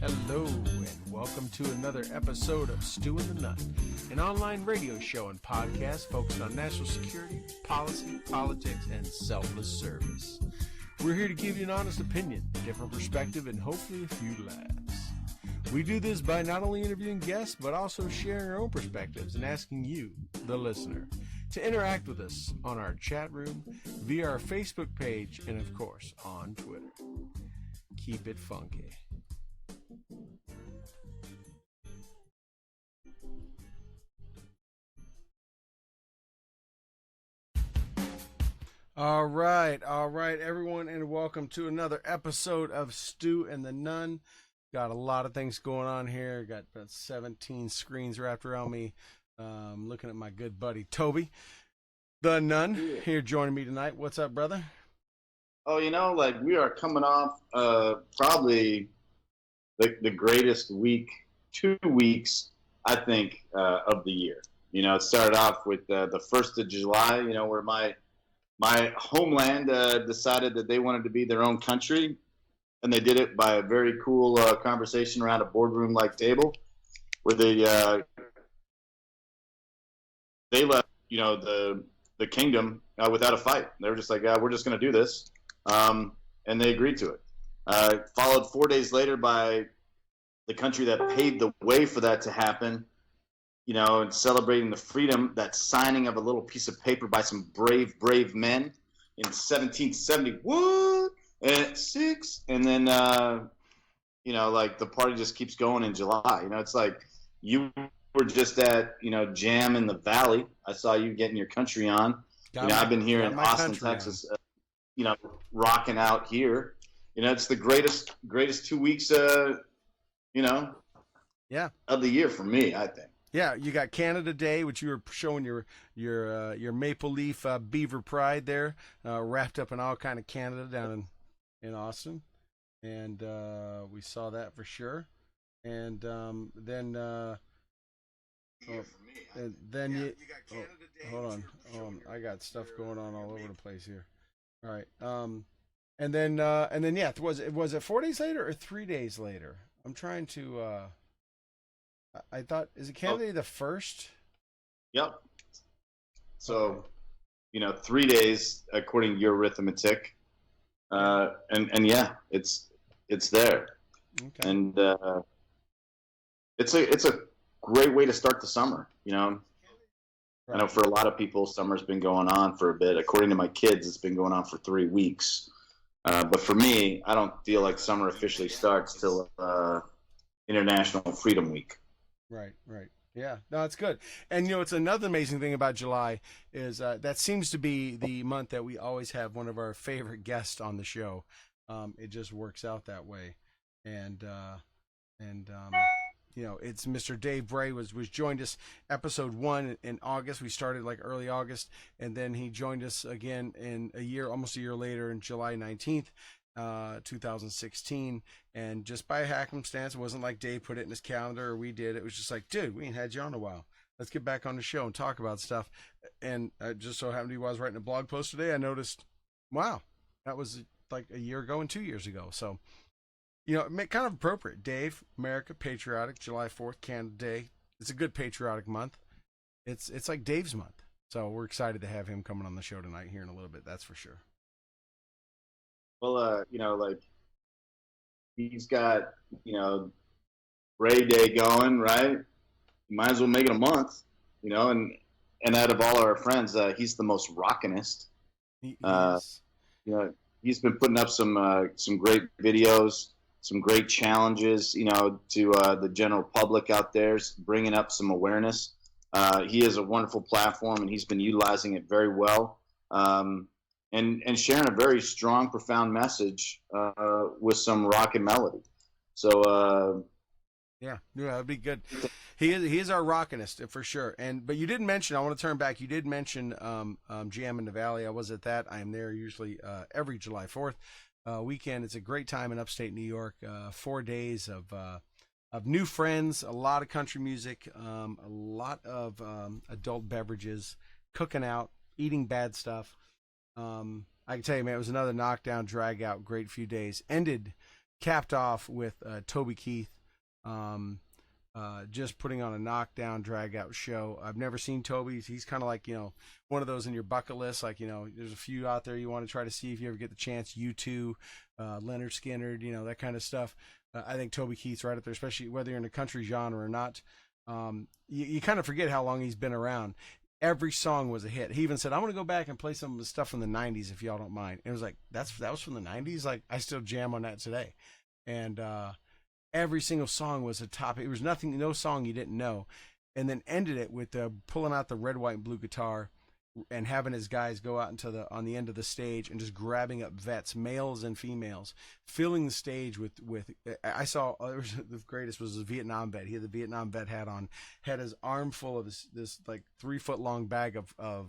Hello, and welcome to another episode of Stew and The Nunn, an online radio show and podcast focused on national security, policy, politics, and selfless service. We're here to give you an honest opinion, a different perspective, and hopefully a few laughs. We do this by not only interviewing guests, but also sharing our own perspectives and asking you, the listener, to interact with us on our chat room, via our Facebook page, and of course, on Twitter. Keep it funky. All right, everyone, and welcome to another episode of Stew and The Nunn. Got a lot of things going on here. Got about 17 screens wrapped around me. Looking at my good buddy Toby, The Nunn, here joining me tonight. What's up, brother? Oh, we are coming off probably the greatest week, 2 weeks, I think, of the year. It started off with the 1st of July, where my homeland decided that they wanted to be their own country, and they did it by a very cool conversation around a boardroom-like table, where they left, the kingdom without a fight. They were just like, we're just going to do this, and they agreed to it. Followed 4 days later by the country that paved the way for that to happen, and celebrating the freedom, that signing of a little piece of paper by some brave men in 1770. What? And 6. And then, the party just keeps going in July. It's like you were just at, Jam in the Valley. I saw you getting your country on. I've been here in Austin, Texas, rocking out here. It's the greatest 2 weeks, of the year for me, I think. Yeah, you got Canada Day, which you were showing your maple leaf beaver pride there, wrapped up in all kind of Canada down in Austin, and we saw that for sure. And then you got Canada Day. Hold on, I got stuff going on all over the place here. All right, and then was it 4 days later or 3 days later? I'm trying to. I thought, is it Canada Day the 1st? Yep. So, 3 days according to your arithmetic, and yeah, it's there, okay. And it's a great way to start the summer. Right. I know for a lot of people, summer's been going on for a bit. According to my kids, it's been going on for 3 weeks. But for me, I don't feel like summer officially starts till International Freedom Week. Right. Yeah, no, it's good. And, it's another amazing thing about July is that seems to be the month that we always have one of our favorite guests on the show. It just works out that way. And it's Mr. Dave Bray was joined us episode 1 in August. We started like early August, and then he joined us again almost a year later, in July 19th. 2016, and just by happenstance, it wasn't like Dave put it in his calendar or we did. It was just like, dude, we ain't had you on a while. Let's get back on the show and talk about stuff. And just so happened while I was writing a blog post today, I noticed, wow, that was like a year ago and 2 years ago. So, kind of appropriate. Dave, America, patriotic, July 4th, Canada Day. It's a good patriotic month. It's like Dave's month. So we're excited to have him coming on the show tonight here in a little bit. That's for sure. Well, he's got, Bray Day going, right? You might as well make it a month, and out of all our friends, he's the most rockinest. He's been putting up some great videos, some great challenges, to the general public out there, bringing up some awareness. He has a wonderful platform, and he's been utilizing it very well. And sharing a very strong, profound message with some rock and melody. So yeah, that'd be good. He is our rockinist for sure. But you didn't mention. I want to turn back. You did mention Jam in the Valley. I was at that. I am there usually every July 4th weekend. It's a great time in upstate New York. 4 days of new friends, a lot of country music, a lot of adult beverages, cooking out, eating bad stuff. I can tell you, man, it was another knockdown, drag out, great few days. Ended capped off with Toby Keith. Just putting on a knockdown, drag out show. I've never seen Toby's. He's kind of like, one of those in your bucket list. Like, there's a few out there you want to try to see if you ever get the chance. U2, Leonard Skinner, that kind of stuff. I think Toby Keith's right up there, especially whether you're in a country genre or not. You kind of forget how long he's been around. Every song was a hit. He even said, "I'm going to go back and play some of the stuff from the 90s if y'all don't mind." And it was like, that was from the 90s? Like, I still jam on that today. And, every single song was a top. It was no song you didn't know. And then ended it with pulling out the red, white, and blue guitar and having his guys go out on the end of the stage and just grabbing up vets, males and females, filling the stage with I saw, the greatest was the Vietnam vet. He had the Vietnam vet hat on, had his arm full of this like 3-foot long bag of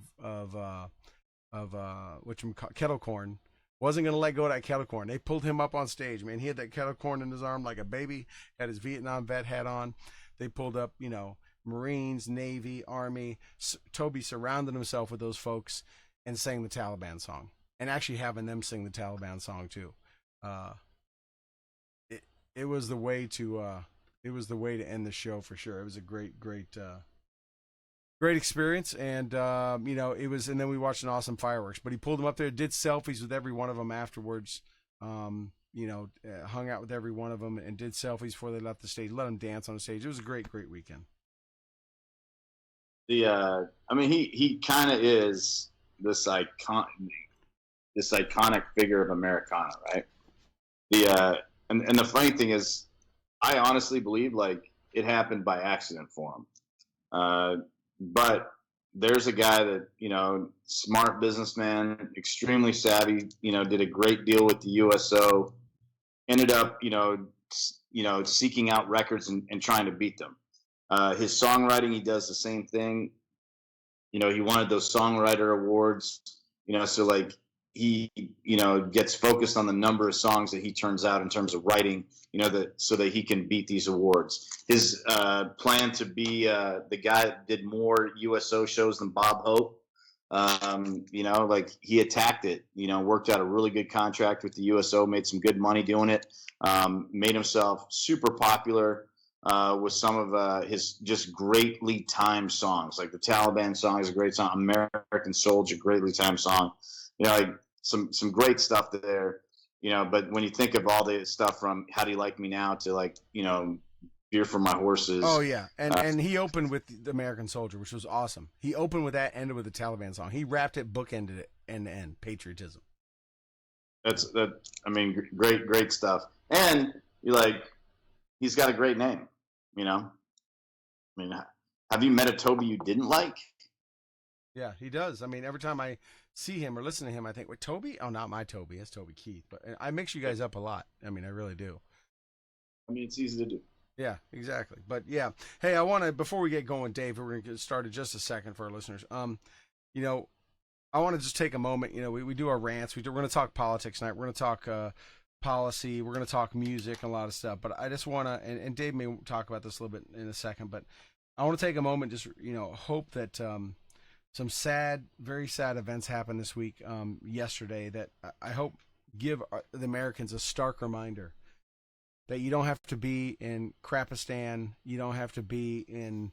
kettle corn. Wasn't going to let go of that kettle corn. They pulled him up on stage, man. He had that kettle corn in his arm like a baby, had his Vietnam vet hat on. They pulled up, Marines, Navy, Army. Toby surrounded himself with those folks and sang the Taliban song, and actually having them sing the Taliban song too. It was the way to end the show for sure. It was a great experience, and it was. And then we watched an awesome fireworks. But he pulled them up there, did selfies with every one of them afterwards. Hung out with every one of them and did selfies before they left the stage. Let them dance on the stage. It was a great weekend. He kind of is this iconic figure of Americana, right? And the funny thing is, I honestly believe like it happened by accident for him. But there's a guy that, smart businessman, extremely savvy, did a great deal with the USO, ended up, seeking out records and trying to beat them. His songwriting, he does the same thing. He wanted those songwriter awards, so like he, gets focused on the number of songs that he turns out in terms of writing, so that he can beat these awards. His plan to be the guy that did more USO shows than Bob Hope, like he attacked it, worked out a really good contract with the USO, made some good money doing it, made himself super popular with some of his just greatly timed songs. Like the Taliban song is a great song. American Soldier, greatly timed song. Like some great stuff there. But when you think of all the stuff from How Do You Like Me Now to like, Beer for My Horses. Oh yeah. And he opened with the American Soldier, which was awesome. He opened with that, ended with the Taliban song. He wrapped it, bookended it end to end. Patriotism. Great stuff. And he's got a great name, have you met a Toby you didn't like? Yeah, he does. Every time I see him or listen to him, I think, wait, Toby? Oh, not my Toby. It's Toby Keith. But I mix you guys up a lot. I really do. It's easy to do. Yeah, exactly. But yeah, hey, I want to, before we get going, Dave, we're going to get started just a second for our listeners. I want to just take a moment. We do our rants. We're going to talk politics tonight. We're going to talk policy. We're going to talk music and a lot of stuff. But I just want to, and Dave may talk about this a little bit in a second, but I want to take a moment, just, hope that some very sad events happened this week, yesterday, that I hope give the Americans a stark reminder that you don't have to be in Krapistan, you don't have to be in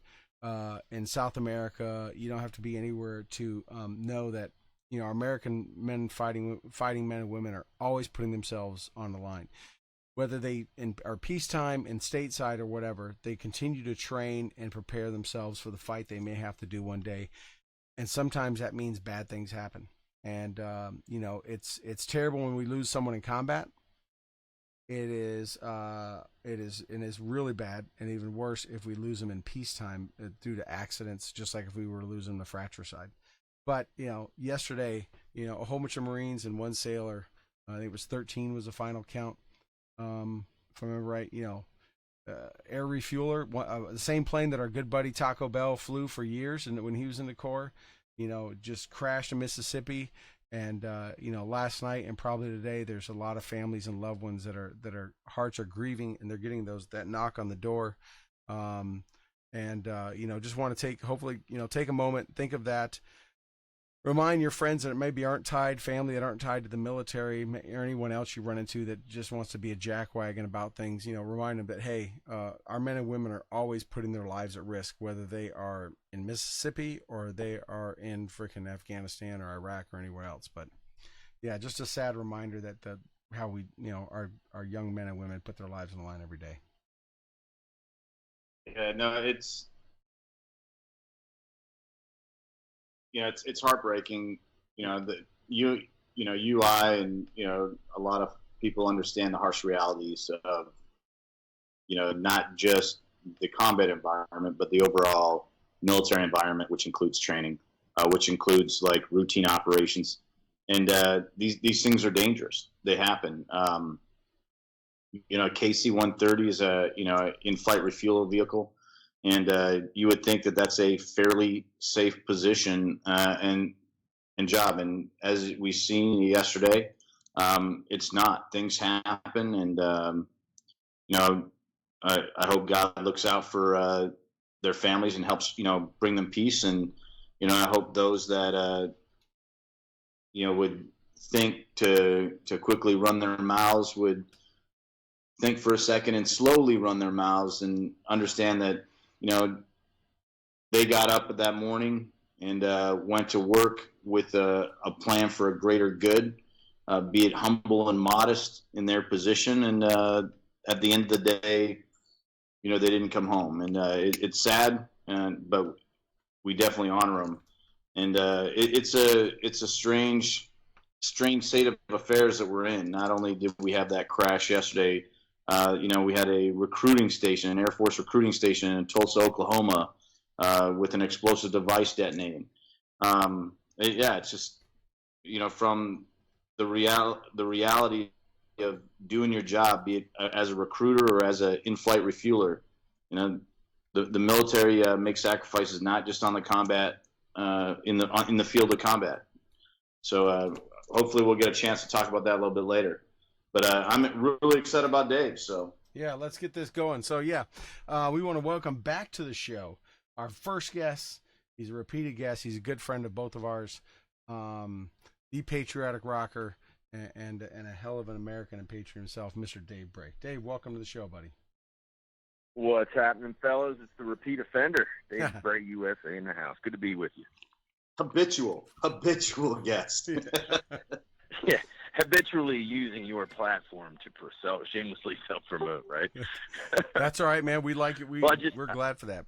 South America, you don't have to be anywhere to know that our American men fighting men and women are always putting themselves on the line. Whether they are peacetime, in stateside, or whatever, they continue to train and prepare themselves for the fight they may have to do one day. And sometimes that means bad things happen. And it's terrible when we lose someone in combat. It is really bad, and even worse if we lose them in peacetime due to accidents, just like if we were to lose them the fratricide. But yesterday, a whole bunch of Marines and one sailor, I think it was 13 was the final count, if I remember right. Air refueler, the same plane that our good buddy Taco Bell flew for years, and when he was in the Corps, just crashed in Mississippi. And last night and probably today, there's a lot of families and loved ones that are hearts are grieving, and they're getting that knock on the door. Just want to take a moment, think of that. remind your friends that maybe aren't tied, family that aren't tied to the military, or anyone else you run into that just wants to be a jackwagon about things. Remind them that, hey, our men and women are always putting their lives at risk, whether they are in Mississippi or they are in freaking Afghanistan or Iraq or anywhere else. But yeah, just a sad reminder that how we, our young men and women put their lives on the line every day. Yeah, no, it's heartbreaking. That I and a lot of people understand the harsh realities of not just the combat environment, but the overall military environment, which includes training, which includes like routine operations, and these things are dangerous. They happen. KC-130 is a in-flight refuel vehicle, and you would think that that's a fairly safe position and job. And as we seen yesterday, it's not. Things happen, and I hope God looks out for their families and helps bring them peace. And I hope those that would think to quickly run their mouths would think for a second and slowly run their mouths and understand that they got up that morning and went to work with a plan for a greater good, be it humble and modest in their position, and at the end of the day, they didn't come home, and it's sad, but we definitely honor them. And it's a strange state of affairs that we're in. Not only did we have that crash yesterday, we had a recruiting station, an Air Force recruiting station in Tulsa, Oklahoma, with an explosive device detonating. It's just from the reality of doing your job, be it as a recruiter or as an in-flight refueler. The military makes sacrifices not just on the combat, in the field of combat. So hopefully we'll get a chance to talk about that a little bit later. But I'm really excited about Dave. So yeah, let's get this going. So yeah, we want to welcome back to the show our first guest. He's a repeated guest. He's a good friend of both of ours. The patriotic rocker and a hell of an American and patriot himself, Mr. Dave Bray. Dave, welcome to the show, buddy. What's happening, fellas? It's the repeat offender, Dave Bray, USA in the house. Good to be with you. Habitual guest. Yeah, habitually using your platform to shamelessly self-promote, right? That's all right, man. We like it. We're glad for that,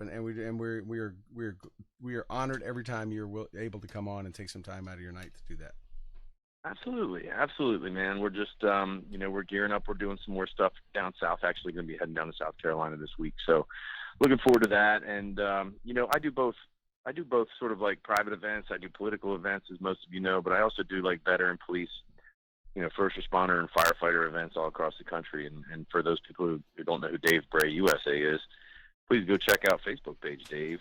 we are honored every time you're able to come on and take some time out of your night to do that. Absolutely, man. We're just, we're gearing up. We're doing some more stuff down south. Actually, going to be heading down to South Carolina this week. So, looking forward to that. And I do both. I do both sort of like private events. I do political events, as most of you know, but I also do like veteran, police, first responder and firefighter events all across the country. And for those people who don't know who Dave Bray USA is, please go check out Facebook page Dave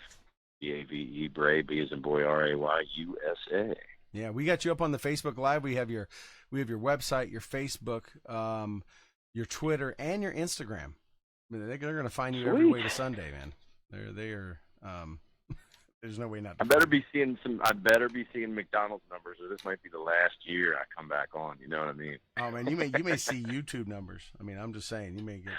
B-A-V-E Bray, B as in boy, R-A-Y USA. Yeah, we got you up on the Facebook Live. We have your website, your Facebook, your Twitter, and your Instagram. I mean, they're going to find you every way to Sunday, man. They are. There's no way not to. I better be seeing McDonald's numbers, or this might be the last year I come back on. You know what I mean? Oh man, you may see YouTube numbers. I mean, I'm just saying you may get.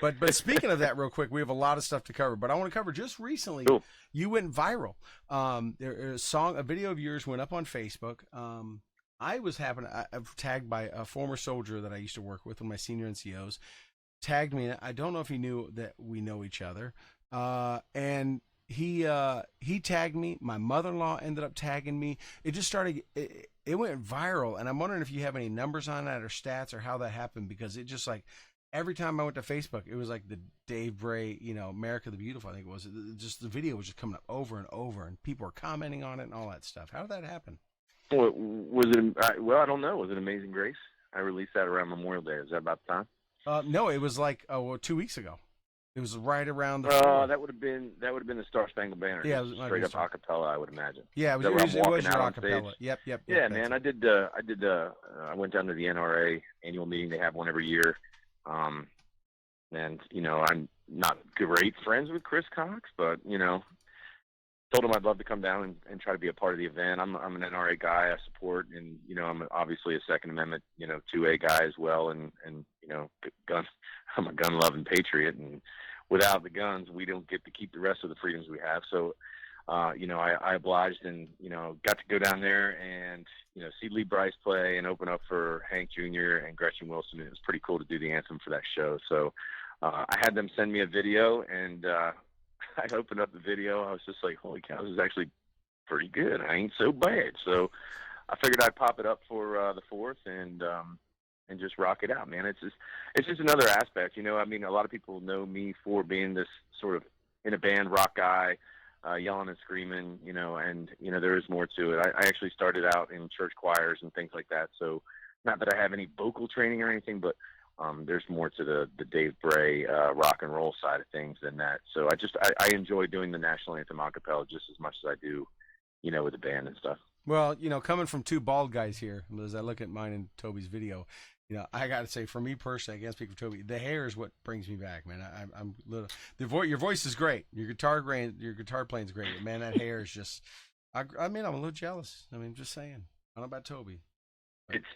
But speaking of that, real quick, we have a lot of stuff to cover. But I want to cover just recently. Cool. You went viral. A video of yours went up on Facebook. I've tagged by a former soldier that I used to work with, one of my senior NCOs, tagged me. I don't know if he knew that we know each other, and he tagged me. My mother-in-law ended up tagging me. It just started. It went viral, and I'm wondering if you have any numbers on that or stats or how that happened, because it just like every time I went to Facebook, it was like the Dave Bray, America the Beautiful. I think it was. Just the video was just coming up over and over, and people were commenting on it and all that stuff. How did that happen? Well, I don't know. Was it Amazing Grace? I released that around Memorial Day. Is that about the time? No, it was like 2 weeks ago. It was right around the. That would have been the Star Spangled Banner. Yeah, straight up acapella, I would imagine. Yeah, it was your acapella. Yep. Yeah, man, I went down to the NRA annual meeting. They have one every year, and I'm not great friends with Chris Cox, but told him I'd love to come down and try to be a part of the event. I'm an NRA guy. I support, and I'm obviously a Second Amendment 2A guy as well, and gun. I'm a gun-loving patriot, and without the guns, we don't get to keep the rest of the freedoms we have. So, I obliged, and got to go down there and see Lee Bryce play and open up for Hank Jr. and Gretchen Wilson. It was pretty cool to do the anthem for that show. So I had them send me a video, and I opened up the video. I was just like, holy cow, this is actually pretty good. I ain't so bad. So I figured I'd pop it up for the 4th and just rock it out, man. It's just another aspect. A lot of people know me for being this sort of in a band rock guy, yelling and screaming, and there is more to it. I actually started out in church choirs and things like that. So not that I have any vocal training or anything, but there's more to the Dave Bray rock and roll side of things than that. So I enjoy doing the national anthem a cappella just as much as I do, with the band and stuff. Well, coming from two bald guys here, as I look at mine and Toby's video, I got to say, for me personally, I can't speak for Toby, the hair is what brings me back, man. I'm little. Your voice is great. Your guitar playing is great. Man, that hair is just. I'm a little jealous. Just saying. I don't know about Toby.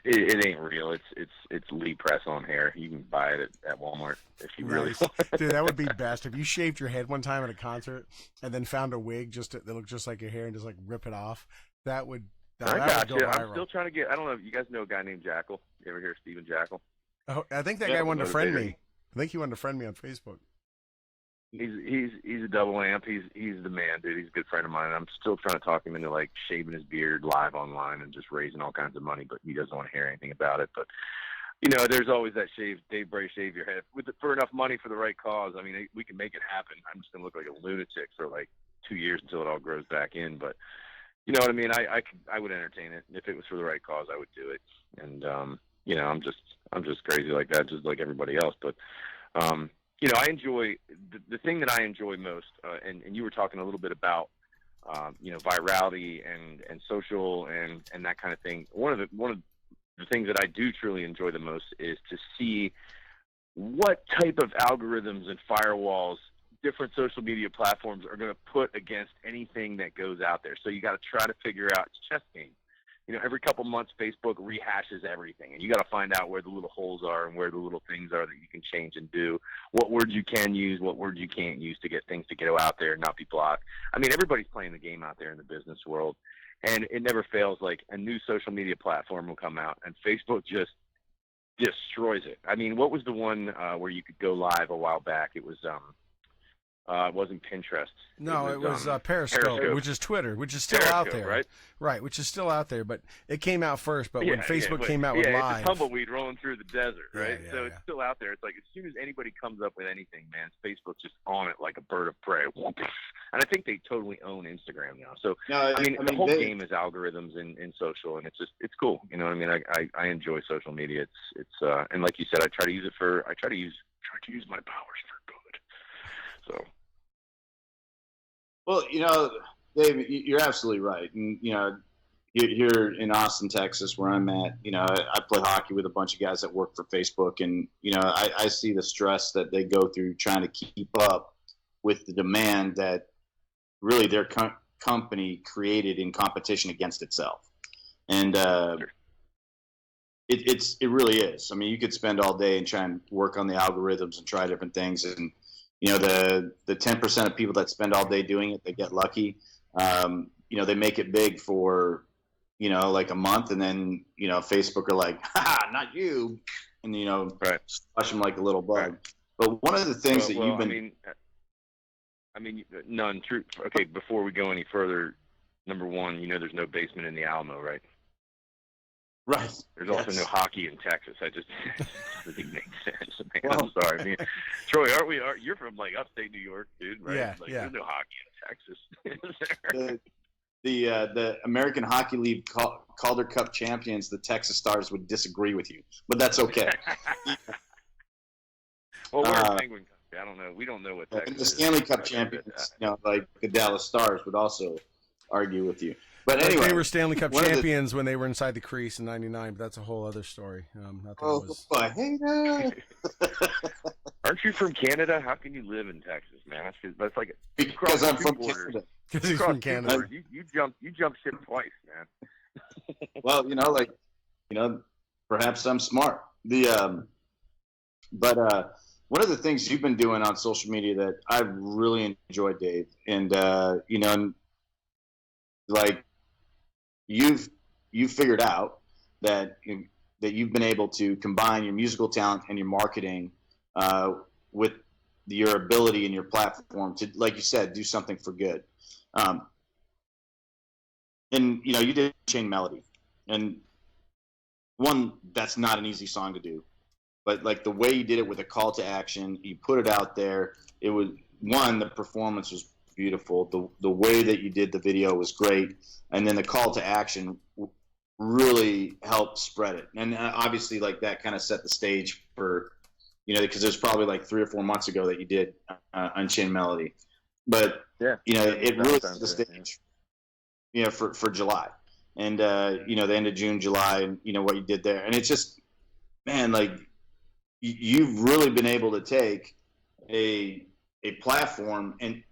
It ain't real. It's Lee press on hair. You can buy it at Walmart if you really want. Dude, that would be best if you shaved your head one time at a concert and then found a wig that looked just like your hair and just like rip it off. That would. I got you. I'm still trying to get. I don't know if you guys know a guy named Jackal. You ever hear of Steven Jackal? Oh, I think that guy wanted to friend me. I think he wanted to friend me on Facebook. He's a double amp. He's the man, dude. He's a good friend of mine. I'm still trying to talk him into like shaving his beard live online and just raising all kinds of money, but he doesn't want to hear anything about it. But there's always that Dave Bray shave your head for enough money for the right cause. We can make it happen. I'm just gonna look like a lunatic for like 2 years until it all grows back in. But you know what I mean? I would entertain it if it was for the right cause. I would do it. And I'm just crazy like that, just like everybody else. But I enjoy the thing that I enjoy most, and you were talking a little bit about, virality and social and that kind of thing. One of the things that I do truly enjoy the most is to see what type of algorithms and firewalls different social media platforms are going to put against anything that goes out there. So you got to try to figure out, it's a chess game. Every couple months, Facebook rehashes everything, and you got to find out where the little holes are and where the little things are that you can change and do, what words you can use, what words you can't use to get things to go out there and not be blocked. Everybody's playing the game out there in the business world, and it never fails. Like, a new social media platform will come out, and Facebook just destroys it. What was the one where you could go live a while back? It was it wasn't Pinterest. No, it was Periscope, which is Twitter, which is still out there. Right, which is still out there, but it came out first. But when Facebook came out with Live. It's a tumbleweed rolling through the desert, right? It's still out there. It's like, as soon as anybody comes up with anything, man, Facebook's just on it like a bird of prey. And I think they totally own Instagram now. So, the whole game is algorithms in social, and it's cool. I enjoy social media. It's and like you said, I try to use my powers for good. So. Well, Dave, you're absolutely right. And, here in Austin, Texas, where I'm at, I play hockey with a bunch of guys that work for Facebook. And, I see the stress that they go through trying to keep up with the demand that really their company created in competition against itself. And it really is. You could spend all day and try and work on the algorithms and try different things. And, the 10% of people that spend all day doing it, they get lucky. They make it big for, like a month, and then, Facebook are like, ha, not you. And, right. Squash them like a little bug. Right. But one of the things that you've been... None. True. Okay, before we go any further, number one, there's no basement in the Alamo, right? Right. There's also no hockey in Texas. I just doesn't make sense. Man, I'm sorry. Troy, you're from like upstate New York, dude, right? Yeah. There's no hockey in Texas. The American Hockey League Calder Cup champions, the Texas Stars, would disagree with you, but that's okay. Well, we're a Penguin country. I don't know. We don't know what Texas and the Stanley Cup champions, like the Dallas Stars, would also argue with you. But anyway, they were Stanley Cup champions when they were inside the crease in '99, but that's a whole other story. Aren't you from Canada? How can you live in Texas, man? That's like because I'm from Canada. Because he's from Canada. You jumped ship twice, man. Well, perhaps I'm smart. But one of the things you've been doing on social media that I've really enjoyed, Dave, and like you've figured out that you've been able to combine your musical talent and your marketing with your ability and your platform to, like you said, do something for good. And you did Chain Melody, and one, that's not an easy song to do, but like the way you did it with a call to action, you put it out there. It was the performance was beautiful. The way that you did the video was great, and then the call to action really helped spread it. And obviously, like that kind of set the stage for, because it was probably like 3 or 4 months ago that you did Unchained Melody, but yeah, it really set the stage, for July, and the end of June, July, and what you did there, and it's just, man, like you've really been able to take a platform and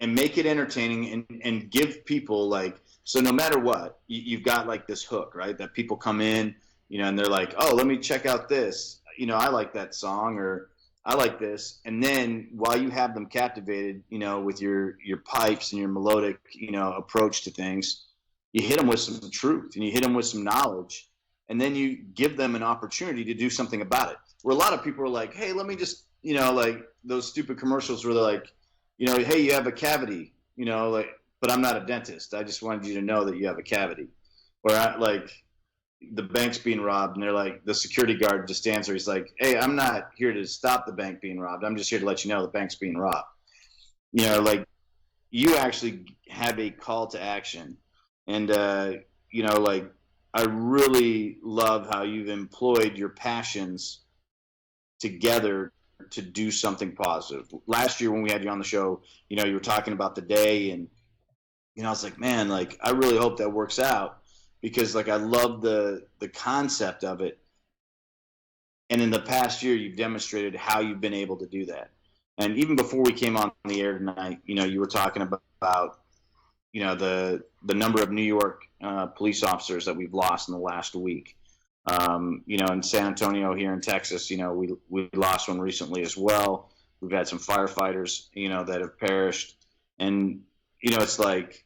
make it entertaining and give people, like, so no matter what, you've got like this hook, right? That people come in, and they're like, oh, let me check out this. I like that song, or I like this. And then while you have them captivated, with your pipes and your melodic, approach to things, you hit them with some truth and you hit them with some knowledge. And then you give them an opportunity to do something about it. Where a lot of people are like, hey, let me just, like those stupid commercials where they're like, hey, you have a cavity, but I'm not a dentist. I just wanted you to know that you have a cavity. Or like the bank's being robbed, and they're like, the security guard just stands there. He's like, hey, I'm not here to stop the bank being robbed. I'm just here to let you know the bank's being robbed. Like you actually have a call to action. And, like I really love how you've employed your passions together to do something positive. Last year when we had you on the show, you were talking about the day, and I was like, man, like I really hope that works out, because like I love the concept of it. And in the past year, you've demonstrated how you've been able to do that. And even before we came on the air tonight, you were talking about the number of New York police officers that we've lost in the last week. In San Antonio here in Texas, we lost one recently as well. We've had some firefighters, that have perished. And, it's like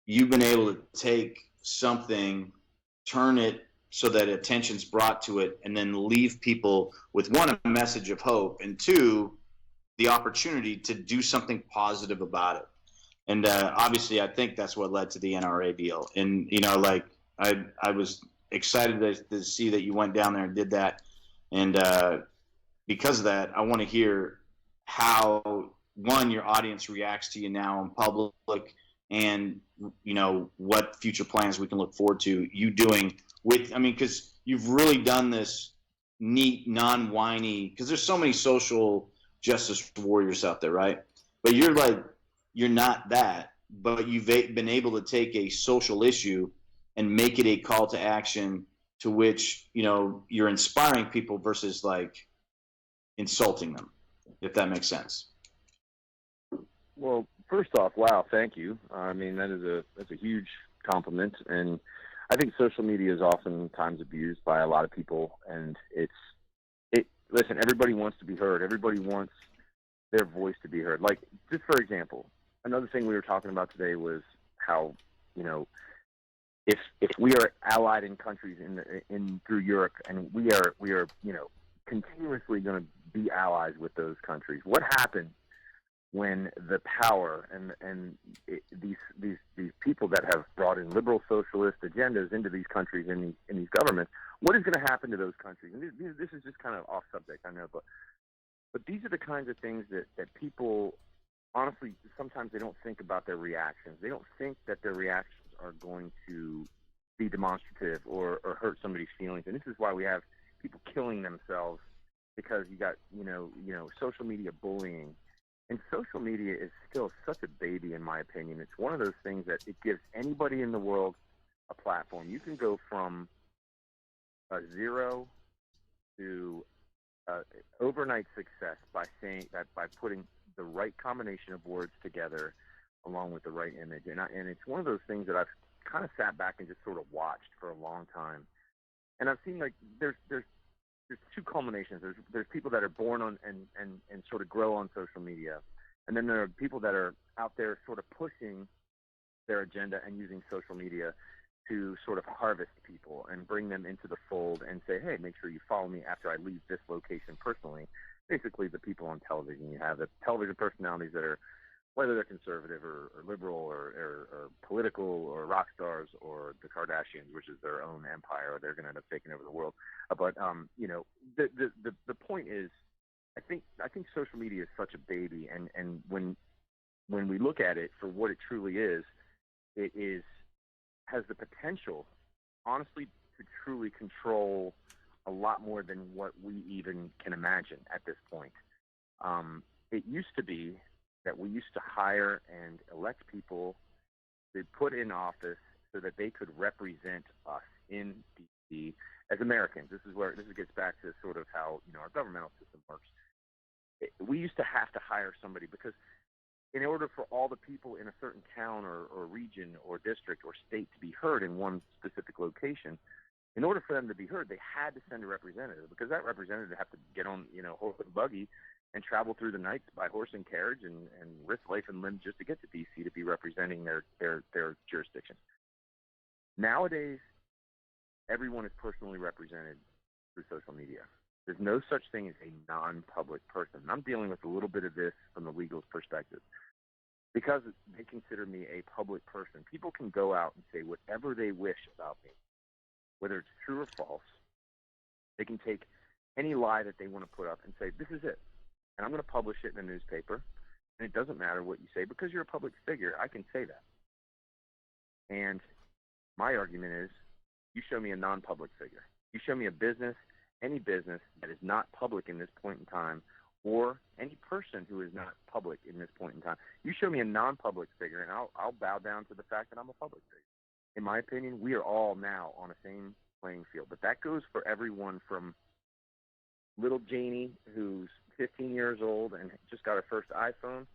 you've been able to take something, turn it so that attention's brought to it, and then leave people with, one, a message of hope, and two, the opportunity to do something positive about it. And obviously, I think that's what led to the NRA deal. And, like I was excited to see that you went down there and did that. And because of that, I want to hear how, one, your audience reacts to you now in public, and, what future plans we can look forward to you doing with, because you've really done this neat, non-whiny, because there's so many social justice warriors out there, right? But you're not that, but you've been able to take a social issue and make it a call to action, to which, you're inspiring people versus like insulting them, if that makes sense. Well, first off, wow, thank you. That's a huge compliment. And I think social media is oftentimes abused by a lot of people. And listen, everybody wants to be heard. Everybody wants their voice to be heard. Like, just for example, another thing we were talking about today was how, if we are allied in countries in through Europe, and we are continuously going to be allies with those countries, what happens when the power and these people that have brought in liberal socialist agendas into these countries and these governments, what is going to happen to those countries? And this is just kind of off subject, I know, but these are the kinds of things that people, honestly, sometimes they don't think about their reactions. They don't think that their reactions are going to be demonstrative or hurt somebody's feelings. And this is why we have people killing themselves, because you got, social media bullying. And social media is still such a baby, in my opinion. It's one of those things that it gives anybody in the world a platform. You can go from a zero to overnight success by saying that, by putting the right combination of words together along with the right image. And it's one of those things that I've kind of sat back and just sort of watched for a long time. And I've seen, like, there's two culminations. There's people that are born on and sort of grow on social media, and then there are people that are out there sort of pushing their agenda and using social media to sort of harvest people and bring them into the fold and say, hey, make sure you follow me after I leave this location personally. Basically, the people on television. You have the television personalities that are, whether they're conservative or liberal or political or rock stars, or the Kardashians, which is their own empire, or they're going to end up taking over the world. But you know, the point is, I think social media is such a baby, and when we look at it for what it truly is, it has the potential, honestly, to truly control a lot more than what we even can imagine at this point. It used to be that we used to hire and elect people to put in office so that they could represent us in D.C. as Americans. This gets back to sort of how, you know, our governmental system works. We used to have to hire somebody because in order for all the people in a certain town or region or district or state to be heard in one specific location, in order for them to be heard, they had to send a representative, because that representative had to get on, you know, horse and buggy and travel through the night by horse and carriage and risk life and limb just to get to D.C. to be representing their jurisdiction. Nowadays, everyone is personally represented through social media. There's no such thing as a non-public person. I'm dealing with a little bit of this from the legal's perspective. Because they consider me a public person, people can go out and say whatever they wish about me, whether it's true or false. They can take any lie that they want to put up and say, this is it, and I'm going to publish it in a newspaper, and it doesn't matter what you say, because you're a public figure, I can say that. And my argument is, you show me a non-public figure. You show me a business, any business that is not public in this point in time, or any person who is not public in this point in time. You show me a non-public figure, and I'll bow down to the fact that I'm a public figure. In my opinion, we are all now on the same playing field. But that goes for everyone from little Janie, who's 15 years old and just got her first iPhone,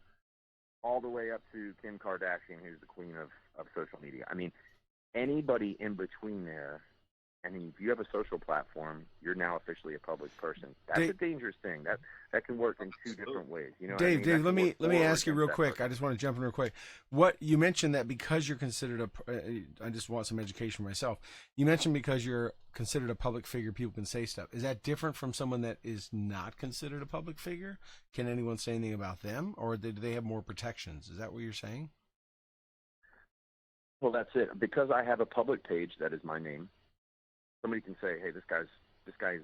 all the way up to Kim Kardashian, who's the queen of social media. I mean, anybody in between there. I mean, if you have a social platform, you're now officially a public person. That's a dangerous thing. That can work in two different ways. You know, Dave, let me ask you real quick. I just want to jump in real quick. What you mentioned, that because you're considered I just want some education myself. You mentioned because you're considered a public figure, people can say stuff. Is that different from someone that is not considered a public figure? Can anyone say anything about them, or do they have more protections? Is that what you're saying? Well, that's it. Because I have a public page that is my name, somebody can say, hey, this guy is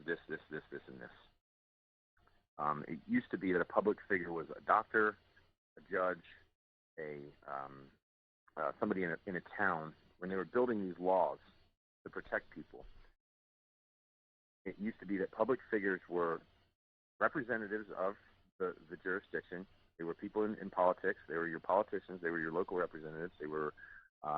this, and this. It used to be that a public figure was a doctor, a judge, somebody in a town. When they were building these laws to protect people, it used to be that public figures were representatives of the jurisdiction. They were people in politics. They were your politicians. They were your local representatives. They were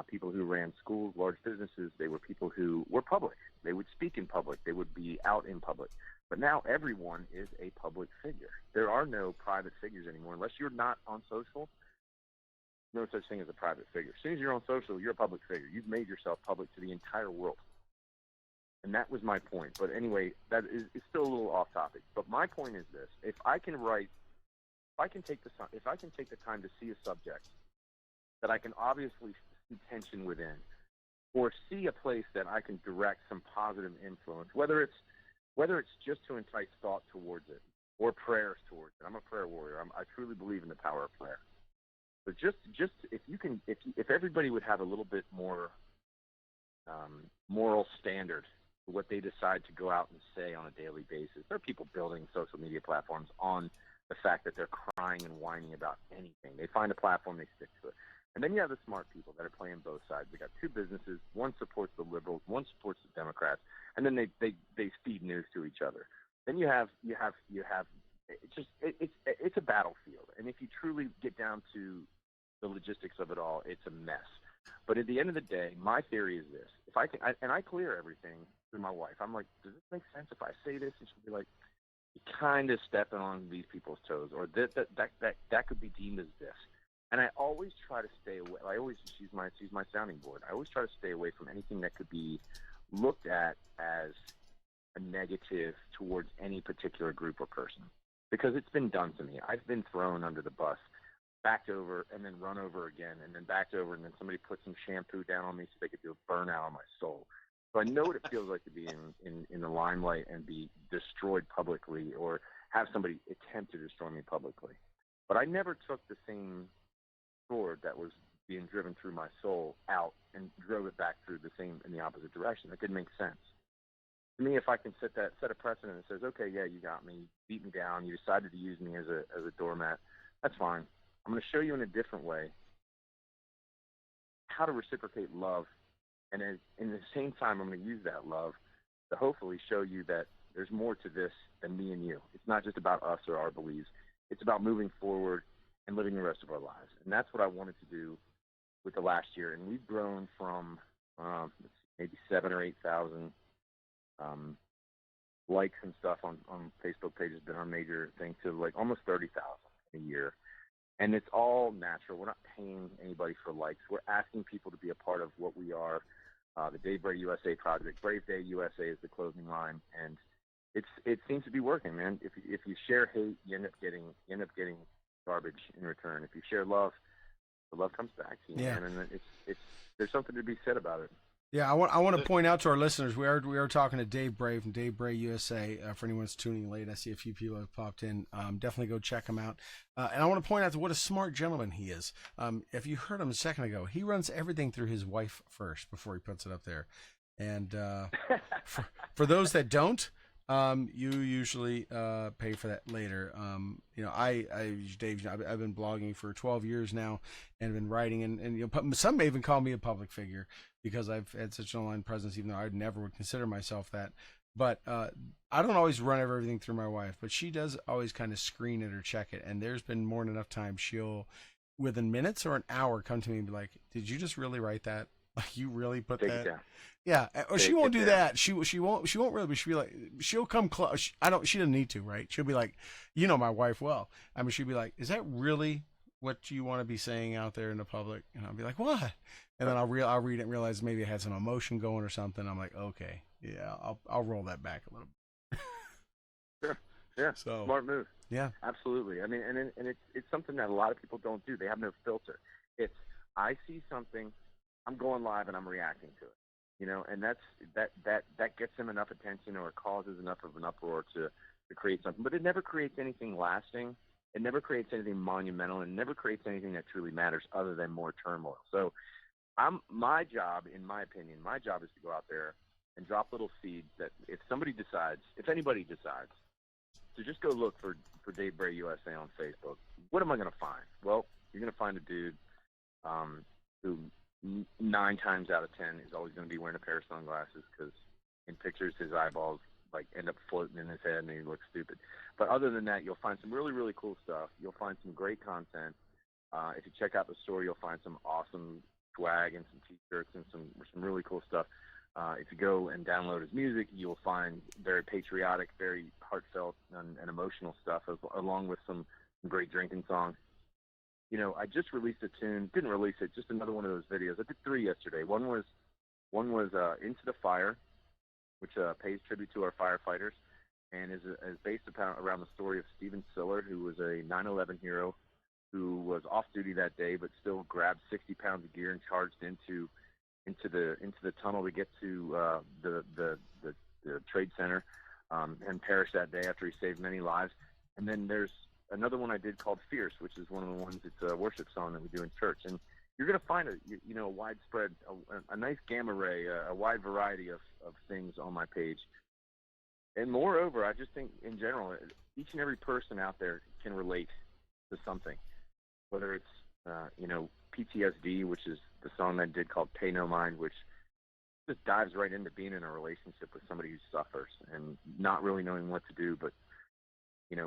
people who ran schools, large businesses. They were people who were public. They would speak in public. They would be out in public. But now everyone is a public figure. There are no private figures anymore. Unless you're not on social, no such thing as a private figure. As soon as you're on social, you're a public figure. You've made yourself public to the entire world. And that was my point. But anyway, that is still a little off topic. But my point is this: if I can take the time to see a subject that I can obviously see tension within, or see a place that I can direct some positive influence, whether it's just to entice thought towards it or prayers towards it. I'm a prayer warrior. I truly believe in the power of prayer. But just if everybody would have a little bit more moral standard for what they decide to go out and say on a daily basis. There are people building social media platforms on the fact that they're crying and whining about anything. They find a platform, they stick to it. And then you have the smart people that are playing both sides. They got two businesses. One supports the liberals, one supports the Democrats, and then they feed news to each other. Then you have it's a battlefield. And if you truly get down to the logistics of it all, it's a mess. But at the end of the day, my theory is this: if I can, I clear everything through my wife. I'm like, does this make sense if I say this? And she'll be like, you're kind of stepping on these people's toes, or that could be deemed as this. And I always try to stay away. She's my sounding board. I always try to stay away from anything that could be looked at as a negative towards any particular group or person, because it's been done to me. I've been thrown under the bus, backed over, and then run over again, and then backed over, and then somebody put some shampoo down on me so they could do a burnout on my soul. So I know what it feels like to be in the limelight and be destroyed publicly, or have somebody attempt to destroy me publicly. But I never took the same sword that was being driven through my soul out and drove it back through in the opposite direction. That didn't make sense. To me, if I can set a precedent that says, okay, yeah, you got me, you beat me down, you decided to use me as a doormat, that's fine. I'm going to show you in a different way how to reciprocate love, and in the same time, I'm going to use that love to hopefully show you that there's more to this than me and you. It's not just about us or our beliefs. It's about moving forward and living the rest of our lives. And that's what I wanted to do with the last year. And we've grown from maybe 7,000 or 8,000 likes and stuff on Facebook pages, been our major thing, to like almost 30,000 a year. And it's all natural. We're not paying anybody for likes. We're asking people to be a part of what we are, the Dave Bray USA project. Brave Day USA is the clothing line, and it seems to be working, man. If you share hate, you end up getting garbage in return. If you share love, the love comes back to you, man. And it's there's something to be said about it. Yeah, I want to point out to our listeners, we are talking to Dave Bray from Dave Bray USA. For anyone that's tuning late, I see a few people have popped in. Definitely go check him out. And I want to point out what a smart gentleman he is. If you heard him a second ago, he runs everything through his wife first before he puts it up there. And for those that don't, you usually pay for that later. Dave, I've been blogging for 12 years now, and been writing, and some may even call me a public figure because I've had such an online presence, even though I never would consider myself that. But I don't always run everything through my wife, but she does always kind of screen it or check it. And there's been more than enough time she'll, within minutes or an hour, come to me and be like, "Did you just really write that? Like, you really put Take that?" it down. Yeah, or she won't do that. She won't really. But she'll be like, she'll come close. She doesn't need to, right? She'll be like, my wife well. I mean, she'll be like, "Is that really what you want to be saying out there in the public?" And I'll be like, "What?" And then I'll read it and realize maybe I had some emotion going or something. I'm like, okay, yeah, I'll roll that back a little bit. Sure. Yeah. So, smart move. Yeah. Absolutely. I mean, and it's something that a lot of people don't do. They have no filter. It's, I see something, I'm going live and I'm reacting to it. And that gets them enough attention, or causes enough of an uproar to create something. But it never creates anything lasting. It never creates anything monumental, and never creates anything that truly matters other than more turmoil. So my job, in my opinion, is to go out there and drop little seeds that if anybody decides to just go look for Dave Bray USA on Facebook, what am I going to find? Well, you're going to find a dude who 9 times out of 10 is always going to be wearing a pair of sunglasses, because in pictures his eyeballs like end up floating in his head and he looks stupid. But other than that, you'll find some really, really cool stuff. You'll find some great content. If you check out the store, you'll find some awesome swag and some t-shirts and some really cool stuff. If you go and download his music, you'll find very patriotic, very heartfelt and emotional stuff, along with some great drinking songs. I just released a tune, didn't release it, just another one of those videos. I did 3 yesterday. One was Into the Fire, which pays tribute to our firefighters, and is based around the story of Stephen Siller, who was a 9/11 hero who was off duty that day, but still grabbed 60 pounds of gear and charged into the tunnel to get to the trade center, and perished that day after he saved many lives. And then there's another one I did called Fierce, which is one of the ones, it's a worship song that we do in church. And you're going to find a widespread, a nice gamma ray, a wide variety of things on my page. And moreover, I just think in general, each and every person out there can relate to something, whether it's, PTSD, which is the song I did called Pay No Mind, which just dives right into being in a relationship with somebody who suffers and not really knowing what to do, but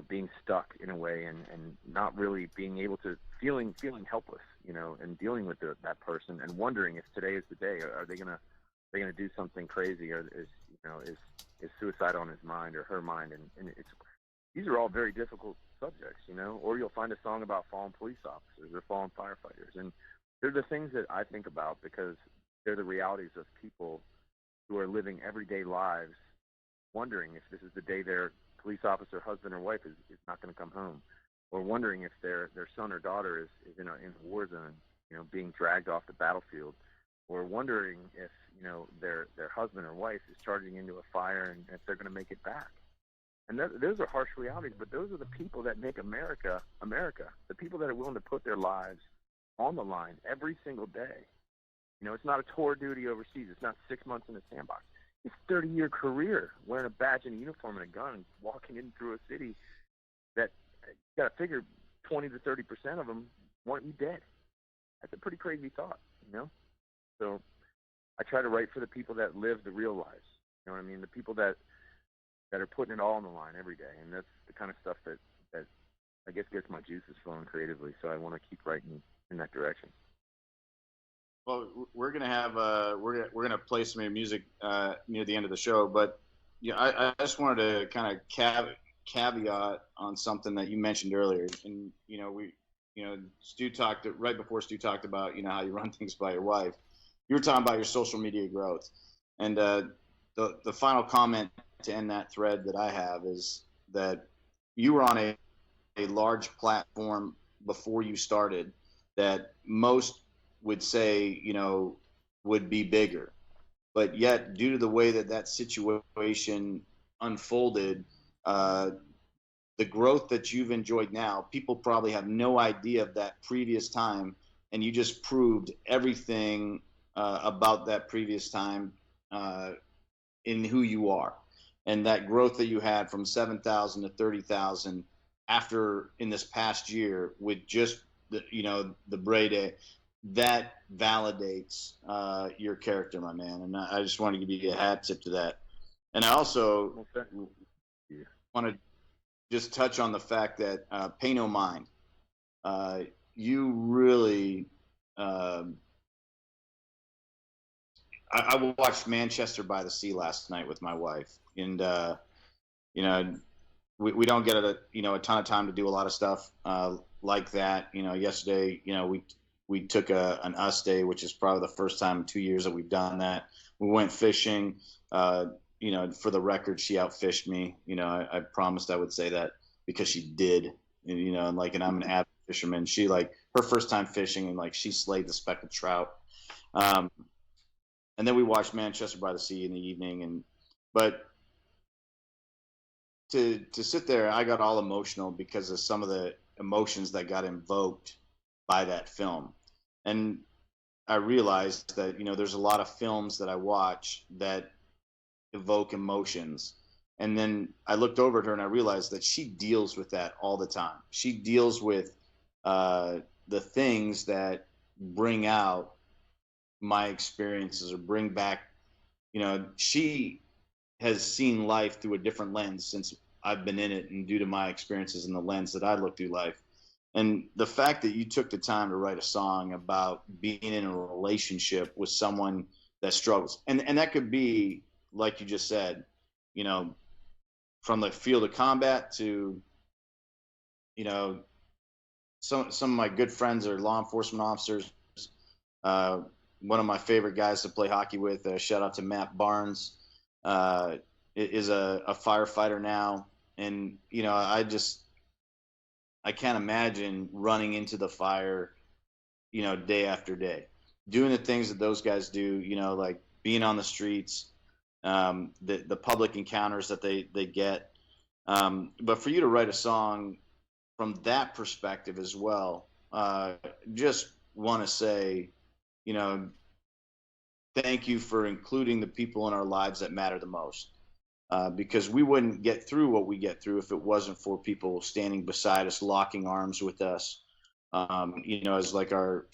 being stuck in a way, and not really being able to feeling helpless, and dealing with that person, and wondering if today is the day. Are they gonna do something crazy, or is suicide on his mind or her mind? And these are all very difficult subjects, you know. Or you'll find a song about fallen police officers or fallen firefighters, and they're the things that I think about because they're the realities of people who are living everyday lives, wondering if this is the day their police officer, husband or wife is not going to come home, or wondering if their son or daughter is in a war zone, you know, being dragged off the battlefield, or wondering if, you know, their husband or wife is charging into a fire and if they're going to make it back. And those are harsh realities, but those are the people that make America, America. The people that are willing to put their lives on the line every single day. You know, it's not a tour duty overseas. It's not 6 months in a sandbox. It's a 30-year career wearing a badge and a uniform and a gun, walking in through a city that you got to figure 20 to 30% of them want you dead. That's a pretty crazy thought, you know? So I try to write for the people that live the real lives. You know what I mean? The people that are putting it all on the line every day. And that's the kind of stuff that I guess gets my juices flowing creatively. So I want to keep writing in that direction. Well, we're gonna have we're gonna play some of your music near the end of the show, but yeah, I just wanted to kind of caveat on something that you mentioned earlier, and Stu talked right before Stu talked about how you run things by your wife. You were talking about your social media growth, and the final comment to end that thread that I have is that you were on a large platform before you started that most would say, would be bigger. But yet, due to the way that situation unfolded, the growth that you've enjoyed now, people probably have no idea of that previous time, and you just proved everything about that previous time in who you are. And that growth that you had from 7,000 to 30,000 after in this past year with just the Bray Day, that validates your character, my man. And I just want to give you a hat tip to that. And I also want to just touch on the fact that Pay No Mind. You really, I watched Manchester by the Sea last night with my wife, and we don't get a ton of time to do a lot of stuff like that. Yesterday, we took an us day, which is probably the first time in 2 years that we've done that. We went fishing. For the record, she outfished me. I promised I would say that because she did. And I'm an avid fisherman. She her first time fishing, and she slayed the speckled trout. And then we watched Manchester by the Sea in the evening. But to sit there, I got all emotional because of some of the emotions that got invoked by that film. And I realized that, there's a lot of films that I watch that evoke emotions. And then I looked over at her and I realized that she deals with that all the time. She deals with the things that bring out my experiences or bring back, she has seen life through a different lens since I've been in it, and due to my experiences and the lens that I look through life. And the fact that you took the time to write a song about being in a relationship with someone that struggles, and that could be, like you just said, from the field of combat to, some of my good friends are law enforcement officers. One of my favorite guys to play hockey with, shout out to Matt Barnes, is a firefighter now. And, I can't imagine running into the fire, day after day, doing the things that those guys do, like being on the streets, the public encounters that they get. But for you to write a song from that perspective as well, just want to say, thank you for including the people in our lives that matter the most. Because we wouldn't get through what we get through if it wasn't for people standing beside us, locking arms with us. As like our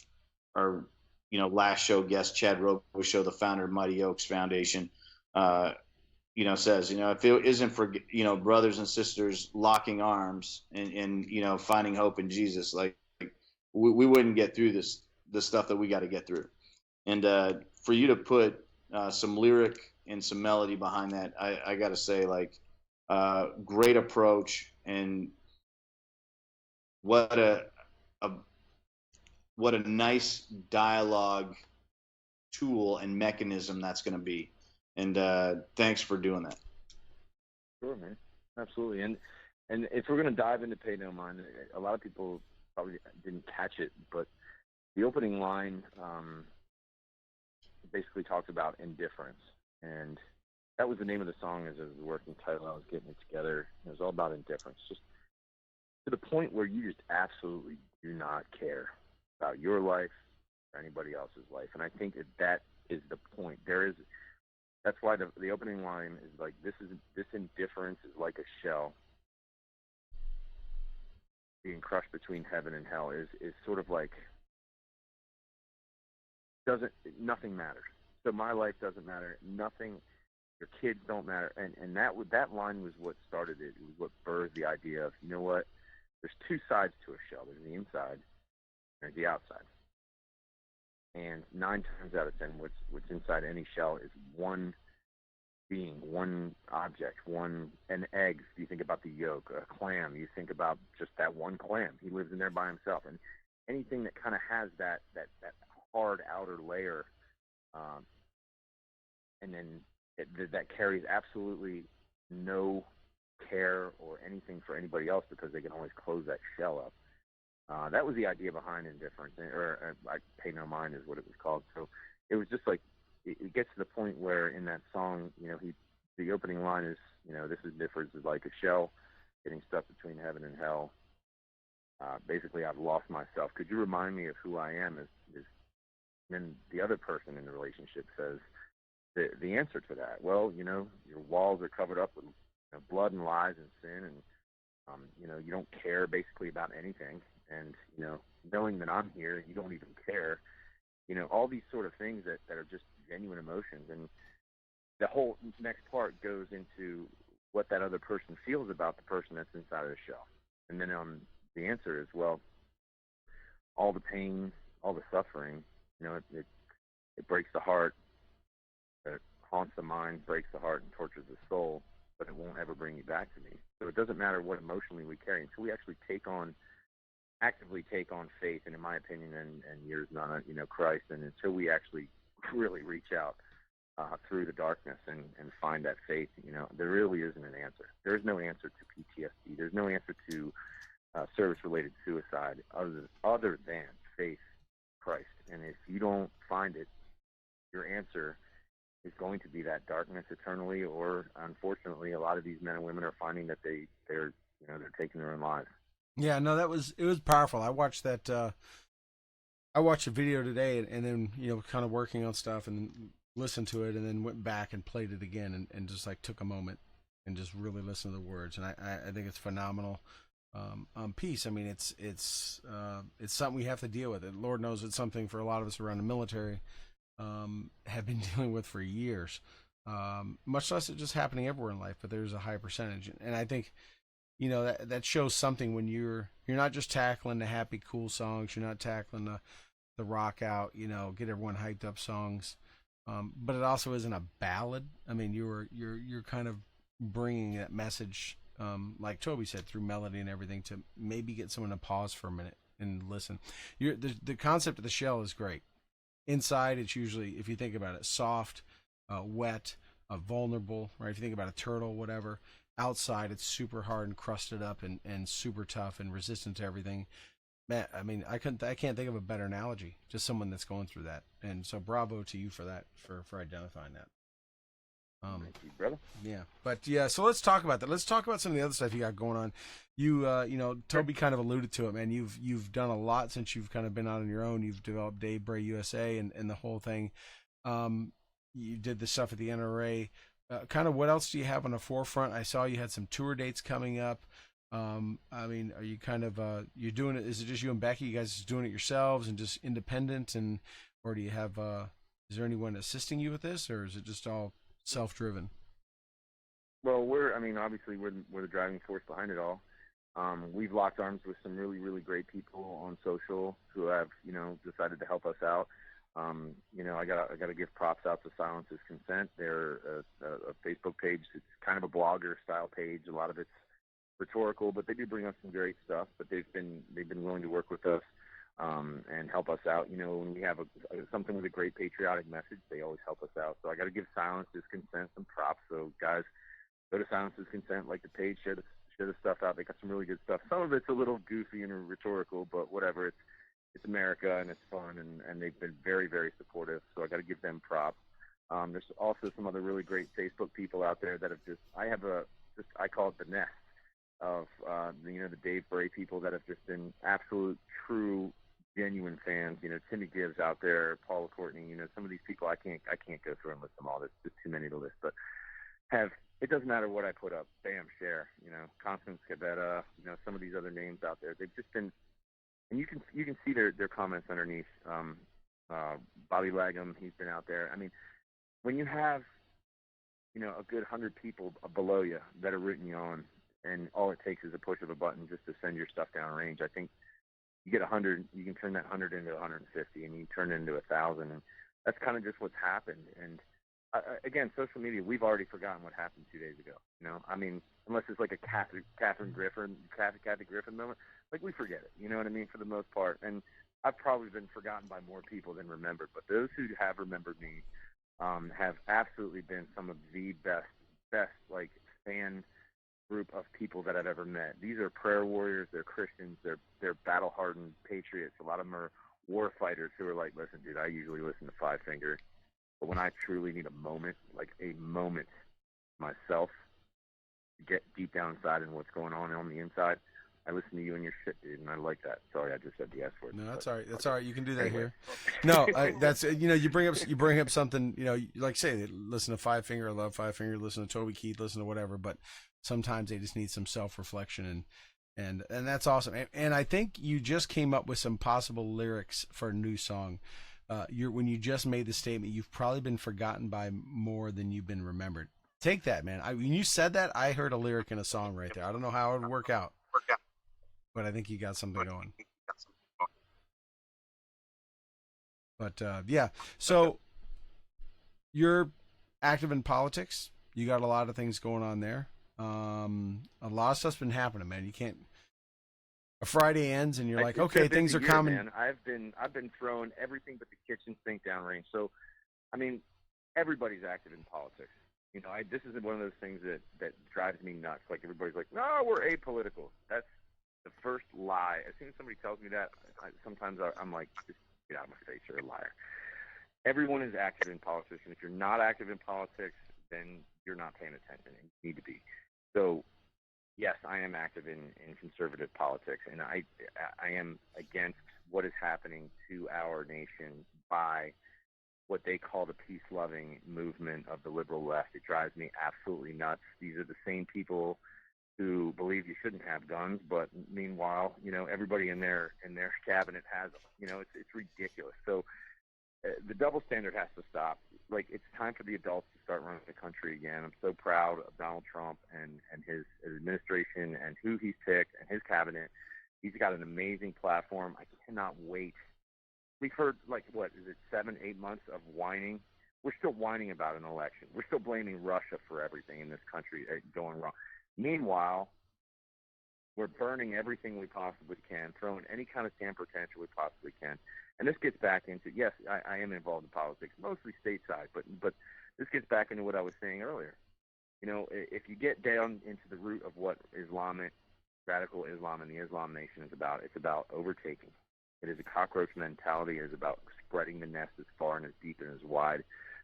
last show guest, Chad Robichaux, the founder of Mighty Oaks Foundation, says, if it isn't for, brothers and sisters locking arms and finding hope in Jesus, we wouldn't get through the stuff that we got to get through. And for you to put some lyric and some melody behind that, I got to say, great approach, and what a nice dialogue tool and mechanism that's going to be. And thanks for doing that. Sure, man. Absolutely. And if we're going to dive into Pay No Mind, a lot of people probably didn't catch it, but the opening line basically talks about indifference. And that was the name of the song as a working title. I was getting it together. It was all about indifference, just to the point where you just absolutely do not care about your life or anybody else's life. And I think that is the point. That's why the opening line is like, this indifference is like a shell being crushed between heaven and hell, is sort of like, nothing matters. So my life doesn't matter. Nothing, your kids don't matter. And that line was what started it. It was what birthed the idea of, you know what, there's two sides to a shell. There's the inside and there's the outside. And 9 times out of 10, what's inside any shell is one being, one object, an egg. If you think about the yolk, a clam, you think about just that one clam. He lives in there by himself. And anything that kind of has that hard outer layer, and then that carries absolutely no care or anything for anybody else, because they can always close that shell up. That was the idea behind indifference, or Pay No Mind is what it was called. So it was just like, it gets to the point where in that song, the opening line is, this indifference is like a shell getting stuck between heaven and hell. Basically, I've lost myself. Could you remind me of who I am? Is then the other person in the relationship says the answer to that. Well, your walls are covered up with blood and lies and sin, and you don't care basically about anything. And knowing that I'm here, you don't even care. All these sort of things that are just genuine emotions. And the whole next part goes into what that other person feels about the person that's inside of the shell. And then the answer is, well, all the pain, all the suffering, it breaks the heart, it haunts the mind, breaks the heart, and tortures the soul, but it won't ever bring you back to me. So it doesn't matter what emotionally we carry until we actually actively take on faith, and in my opinion, and yours, Nunn, Christ, and until we actually really reach out through the darkness and find that faith, there really isn't an answer. There is no answer to PTSD. There's no answer to service-related suicide other than faith, Christ. And if you don't find it, your answer is going to be that darkness eternally, or unfortunately, a lot of these men and women are finding that they're taking their own lives. Yeah, no, it was powerful. I watched that. I watched a video today, and then kind of working on stuff, and listened to it, and then went back and played it again, and just like took a moment and just really listened to the words. And I think it's phenomenal piece. I mean, it's something we have to deal with. And Lord knows it's something for a lot of us around the military have been dealing with for years. Much less it just happening everywhere in life, but there's a high percentage, and I think. That shows something when you're not just tackling the happy, cool songs. You're not tackling the rock out, get everyone hyped up songs. But it also isn't a ballad. I mean, you're kind of bringing that message, like Toby said, through melody and everything, to maybe get someone to pause for a minute and listen. The concept of the shell is great. Inside, it's usually, if you think about it, soft, wet, vulnerable, right? If you think about a turtle, whatever. Outside, it's super hard and crusted up and super tough and resistant to everything. Man, I mean, I can't think of a better analogy. Just someone that's going through that. And so, bravo to you for that, for identifying that. Thank you, brother. Yeah, but yeah. So let's talk about that. Let's talk about some of the other stuff you got going on. Toby kind of alluded to it, man. You've done a lot since you've kind of been out on your own. You've developed Bray USA and the whole thing. You did the stuff at the NRA. Kind of what else do you have on the forefront? I saw you had some tour dates coming up. I mean, are you kind of you're doing it? Is it just you and Becky? You guys just doing it yourselves and just independent, or do you have? Is there anyone assisting you with this, or is it just all self-driven? Well, obviously we're the driving force behind it all. We've locked arms with some really, really great people on social who have decided to help us out. I gotta give props out to Silence is Consent. They're a Facebook page. It's kind of a blogger style page. A lot of it's rhetorical, but they do bring us some great stuff. But they've been willing to work with us and help us out. When we have something with a great patriotic message, they always help us out. So I got to give Silence is Consent some props. So guys, go to Silence is Consent, like the page, share the stuff out. They got some really good stuff. Some of it's a little goofy and rhetorical, but whatever. It's America and it's fun, and they've been very, very supportive. So I got to give them props. There's also some other really great Facebook people out there that have I call it the nest of the Dave Bray people that have just been absolute, true, genuine fans. Timmy Gibbs out there, Paula Courtney. Some of these people I can't go through and list them all. There's just too many to list. But it doesn't matter what I put up. Bam, share. Constance Cabetta. Some of these other names out there. They've just been. And you can see their comments underneath. Bobby Lagham, he's been out there. I mean, when you have a good 100 people below you that are rooting you on, and all it takes is a push of a button just to send your stuff downrange. I think you get 100, you can turn that 100 into 150, and you can turn it into 1,000, and that's kind of just what's happened. And again, social media, we've already forgotten what happened 2 days ago. I mean, unless it's like a Kathy Griffin moment. Like, we forget it, you know what I mean, for the most part. And I've probably been forgotten by more people than remembered. But those who have remembered me have absolutely been some of the best, like, fan group of people that I've ever met. These are prayer warriors. They're Christians. They're battle-hardened patriots. A lot of them are war fighters who are like, listen, dude, I usually listen to Five Finger. But when I truly need a moment myself, to get deep down inside and what's going on the inside, I listen to you and your shit, dude, and I like that. Sorry, I just said the S word. No, that's all right. That's all right. You can do that here. No, that's you bring up something. Like say, listen to Five Finger, I love Five Finger. Listen to Toby Keith, listen to whatever. But sometimes they just need some self-reflection, and that's awesome. And I think you just came up with some possible lyrics for a new song. When you just made the statement, you've probably been forgotten by more than you've been remembered. Take that, man. When you said that, I heard a lyric in a song right there. I don't know how it would work out. But I think you got something going. But yeah, so you're active in politics. You got a lot of things going on there. A lot of stuff's been happening, man. You can't. A Friday ends and you're like, okay, things are coming. Man. I've been throwing everything but the kitchen sink downrange. So, I mean, everybody's active in politics. This is one of those things that drives me nuts. Like, everybody's like, no, we're apolitical. That's the first lie. As soon as somebody tells me that, sometimes I'm like, just get out of my face, you're a liar. Everyone is active in politics, and if you're not active in politics, then you're not paying attention, and you need to be. So, yes, I am active in conservative politics, and I am against what is happening to our nation by what they call the peace-loving movement of the liberal left. It drives me absolutely nuts. These are the same people who believe you shouldn't have guns, but meanwhile, everybody in their cabinet has them. It's ridiculous. So the double standard has to stop. Like, it's time for the adults to start running the country again. I'm so proud of Donald Trump and his administration and who he's picked and his cabinet. He's got an amazing platform. I cannot wait. We've heard, 7-8 months of whining. We're still whining about an election. We're still blaming Russia for everything in this country going wrong. Meanwhile, we're burning everything we possibly can, throwing any kind of tamper tantrum we possibly can. And this gets back into, yes, I am involved in politics, mostly stateside, but this gets back into what I was saying earlier. If you get down into the root of what radical Islam and the Islam nation is about, it's about overtaking. It is a cockroach mentality. It is about spreading the nest as far and as deep and as wide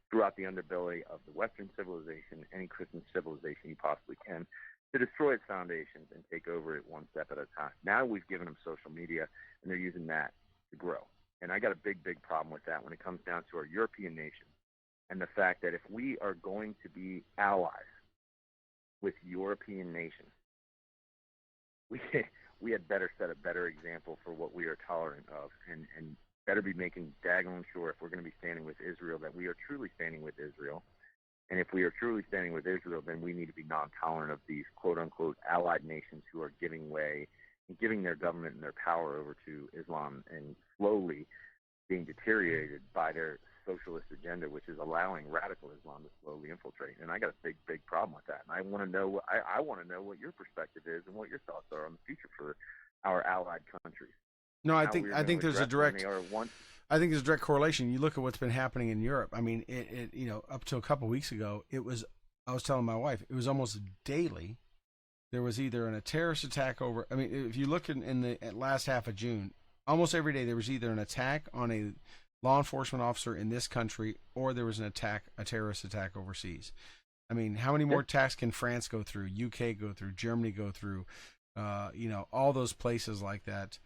throughout the underbelly of the Western civilization, any Christian civilization you possibly can, to destroy its foundations and take over it one step at a time. Now we've given them social media, and they're using that to grow. And I got a big, big problem with that when it comes down to our European nations and the fact that if we are going to be allies with European nations, we had better set a better example for what we are tolerant of, and better be making daggone sure, if we're going to be standing with Israel, that we are truly standing with Israel. And if we are truly standing with Israel, then we need to be non-tolerant of these quote-unquote allied nations who are giving way and giving their government and their power over to Islam and slowly being deteriorated by their socialist agenda, which is allowing radical Islam to slowly infiltrate. And I got a big problem with that. And I want to know. I want to know what your perspective is and what your thoughts are on the future for our allied countries. No, I think there's a direct. I think there's a direct correlation. You look at what's been happening in Europe. I mean, it up to a couple weeks ago, it was. I was telling my wife, it was almost daily. There was either a terrorist attack over. I mean, if you look in the last half of June, almost every day there was either an attack on a law enforcement officer in this country, or there was a terrorist attack overseas. I mean, how many more attacks can France go through, UK go through, Germany go through, all those places like that.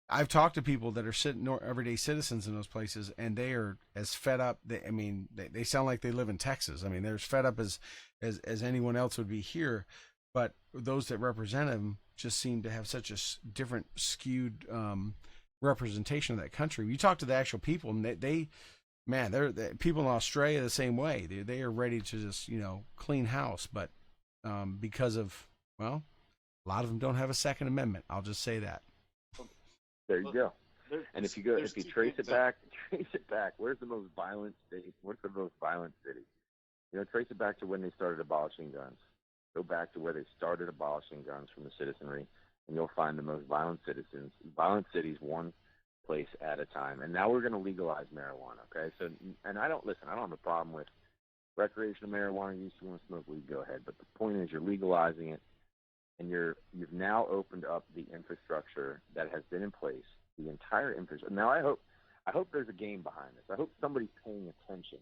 I've talked to people that are everyday citizens in those places, and they are as fed up. They sound like they live in Texas. I mean, they're as fed up as anyone else would be here. But those that represent them just seem to have such a different, skewed representation of that country. You talk to the actual people, and they're people in Australia the same way. They are ready to just clean house, but because of a lot of them don't have a Second Amendment. I'll just say that. There you go. And if you trace it back, where's the most violent state? What's the most violent city? Trace it back to when they started abolishing guns. Go back to where they started abolishing guns from the citizenry, and you'll find the most violent cities, one place at a time. And now we're going to legalize marijuana, okay? So, and I don't have a problem with recreational marijuana use. You want to smoke weed, go ahead. But the point is, you're legalizing it, and you've now opened up the infrastructure that has been in place, the entire infrastructure. Now, I hope there's a game behind this. I hope somebody's paying attention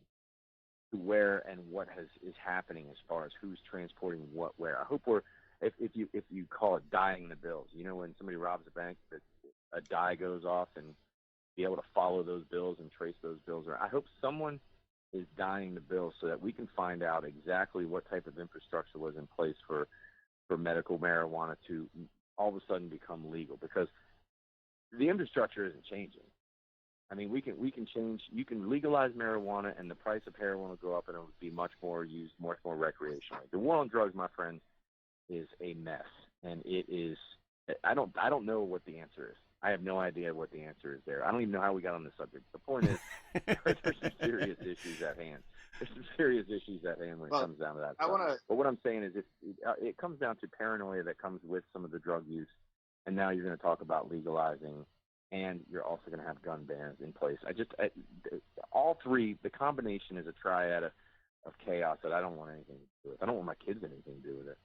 to where and what is happening as far as who's transporting what where. I hope if you call it dyeing the bills. When somebody robs a bank, that a dye goes off and be able to follow those bills and trace those bills. I hope someone is dyeing the bills so that we can find out exactly what type of infrastructure was in place for medical marijuana to all of a sudden become legal, because the infrastructure isn't changing. I mean, we can change. You can legalize marijuana, and the price of heroin will go up, and it will be much more used, much more recreationally. The war on drugs, my friends, is a mess, and it is. I don't know what the answer is. I have no idea what the answer is there. I don't even know how we got on this subject. The point is, there's some serious issues at hand. There's some serious issues at hand when it comes down to that. But what I'm saying is, it comes down to paranoia that comes with some of the drug use, and now you're going to talk about legalizing. And you're also going to have gun bans in place. All three, the combination is a triad of chaos that I don't want anything to do with. I don't want my kids anything to do with it.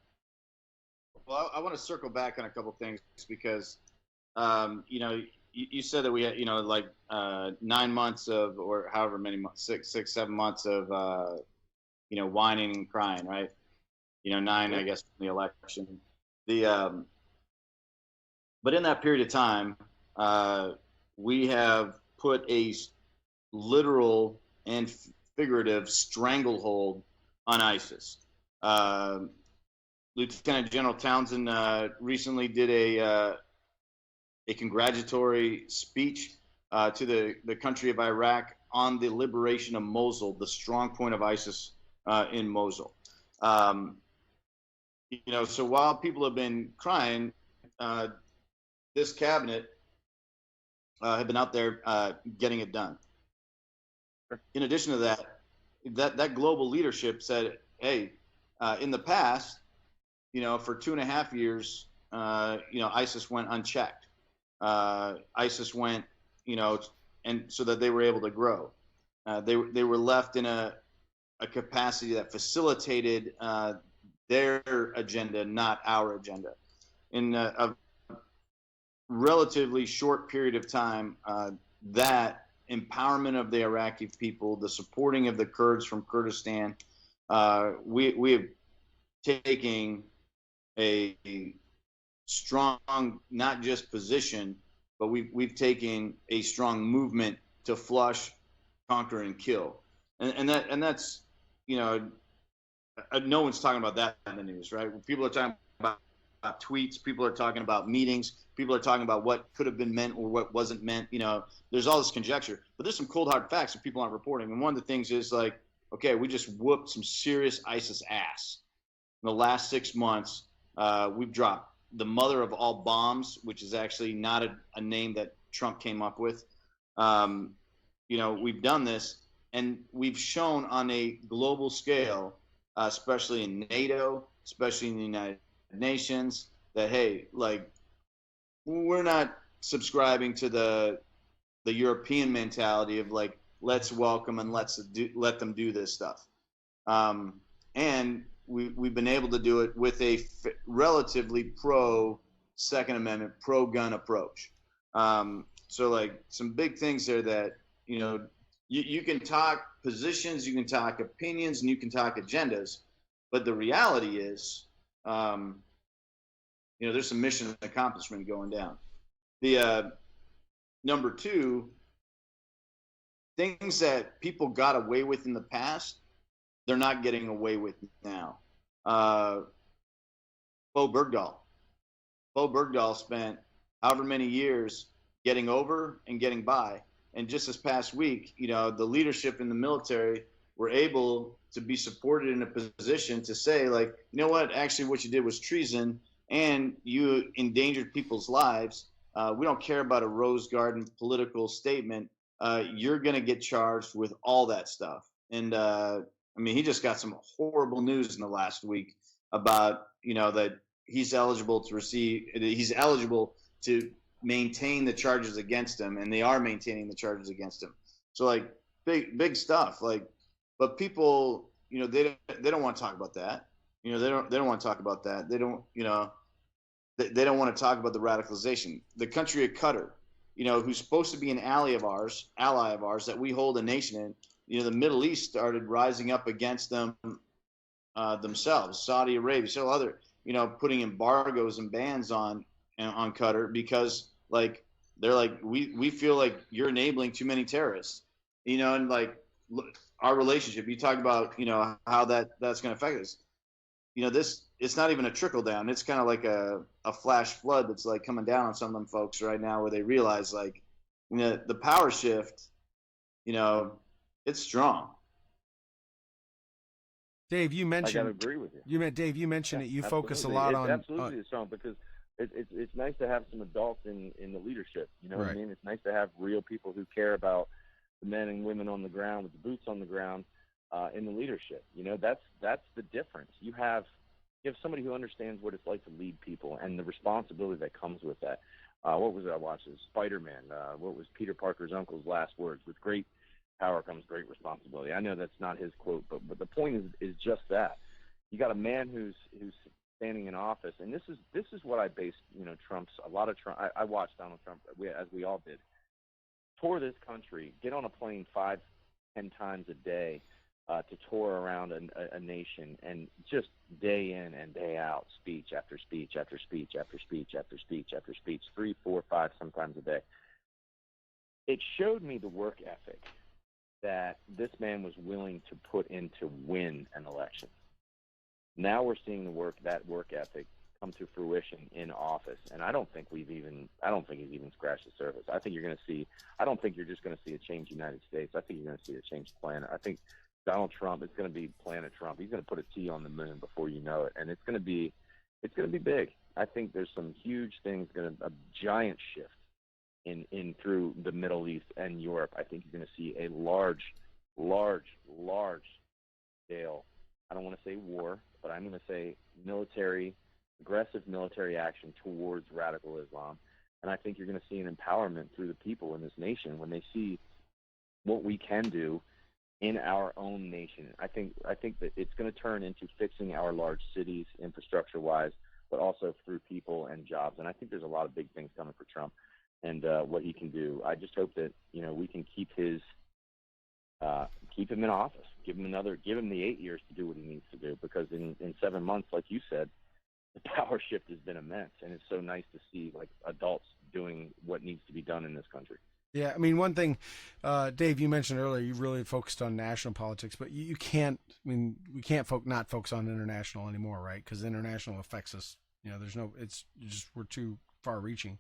Well, I want to circle back on a couple things because, you said that we had, 9 months of, or however many months, 6, 7 months of, whining and crying, right? 9, I guess, from the election. But in that period of time, we have put a literal and figurative stranglehold on ISIS. Lieutenant General Townsend recently did a congratulatory speech to the country of Iraq on the liberation of Mosul, the strong point of ISIS in Mosul. So while people have been crying, this cabinet have been out there getting it done. In addition to that global leadership said, hey, in the past, for 2.5 years, ISIS went unchecked. ISIS went, and so that they were able to grow. They were left in a capacity that facilitated their agenda, not our agenda. In a relatively short period of time, that empowerment of the Iraqi people, the supporting of the Kurds from Kurdistan, we have taken a strong, not just position, but we've taken a strong movement to flush, conquer, and kill, and that's no one's talking about that in the news, right? People are talking about tweets, people are talking about meetings, people are talking about what could have been meant or what wasn't meant. There's all this conjecture, but there's some cold hard facts that people aren't reporting. And one of the things is okay, we just whooped some serious ISIS ass. In the last 6 months, we've dropped the mother of all bombs, which is actually not a name that Trump came up with. we've done this, and we've shown on a global scale, especially in NATO, especially in the United Nations, that hey, like, we're not subscribing to the European mentality of like, let's welcome and let them do this stuff. And we've been able to do it with a relatively pro Second Amendment, pro gun approach. So like some big things there that, you can talk positions, you can talk opinions, and you can talk agendas, but the reality is, there's some mission accomplishment going down. The number two, things that people got away with in the past, they're not getting away with now. Bo Bergdahl spent however many years getting over and getting by. And just this past week, the leadership in the military were able to be supported in a position to say, like, you know what, actually what you did was treason and you endangered people's lives. We don't care about a rose garden political statement. You're going to get charged with all that stuff. And he just got some horrible news in the last week about, that he's eligible to maintain the charges against him, and they are maintaining the charges against him. So like big stuff. Like, but people, they don't want to talk about that. They don't want to talk about that. They don't, they don't want to talk about the radicalization. The country of Qatar, who's supposed to be an ally of ours, that we hold a nation in. The Middle East started rising up against them themselves. Saudi Arabia, so other, putting embargoes and bans on Qatar because, like, they're like, we feel like you're enabling too many terrorists, and like our relationship. You talk about, how that's going to affect us. It's not even a trickle down. It's kind of like a flash flood that's like coming down on some of them folks right now, where they realize, like, the power shift, it's strong. Dave, you mentioned. I gotta agree with you. Dave, you mentioned it. You absolutely. Focus a lot on. Absolutely, it's strong because it's nice to have some adults in the leadership. You know right. what I mean? It's nice to have real people who care about the men and women on the ground with the boots on the ground in the leadership. That's the difference. You have somebody who understands what it's like to lead people and the responsibility that comes with that. What was it I watched? Spider-Man. What was Peter Parker's uncle's last words? With great power comes great responsibility. I know that's not his quote, but the point is just that. You got a man who's standing in office, and this is what I based Trump's a lot of Trump. I watched Donald Trump as we all did. Tour this country, get on a plane 5-10 times a day to tour around a nation, and just day in and day out, speech after speech after speech after speech after speech after speech, 3, 4, 5 sometimes a day. It showed me the work ethic that this man was willing to put in to win an election. Now we're seeing that work ethic come to fruition in office, and I don't think he's even scratched the surface. I think I don't think you're just going to see a changed United States. I think you're going to see a changed planet. I think Donald Trump is going to be Planet Trump. He's going to put a T on the moon before you know it, and it's going to be big. I think there's some huge things a giant shift in through the Middle East and Europe. I think you're going to see a large scale. I don't want to say war, but I'm going to say aggressive military action towards radical Islam. And I think you're going to see an empowerment through the people in this nation when they see what we can do in our own nation. I think that it's going to turn into fixing our large cities infrastructure-wise, but also through people and jobs. And I think there's a lot of big things coming for Trump and what he can do. I just hope that we can keep him in office, give him the 8 years to do what he needs to do, because in 7 months, like you said, the power shift has been immense, and it's so nice to see like adults doing what needs to be done in this country. Yeah, one thing, Dave, you mentioned earlier, you really focused on national politics, but you can't. We can't not focus on international anymore, right? Because international affects us. We're too far-reaching.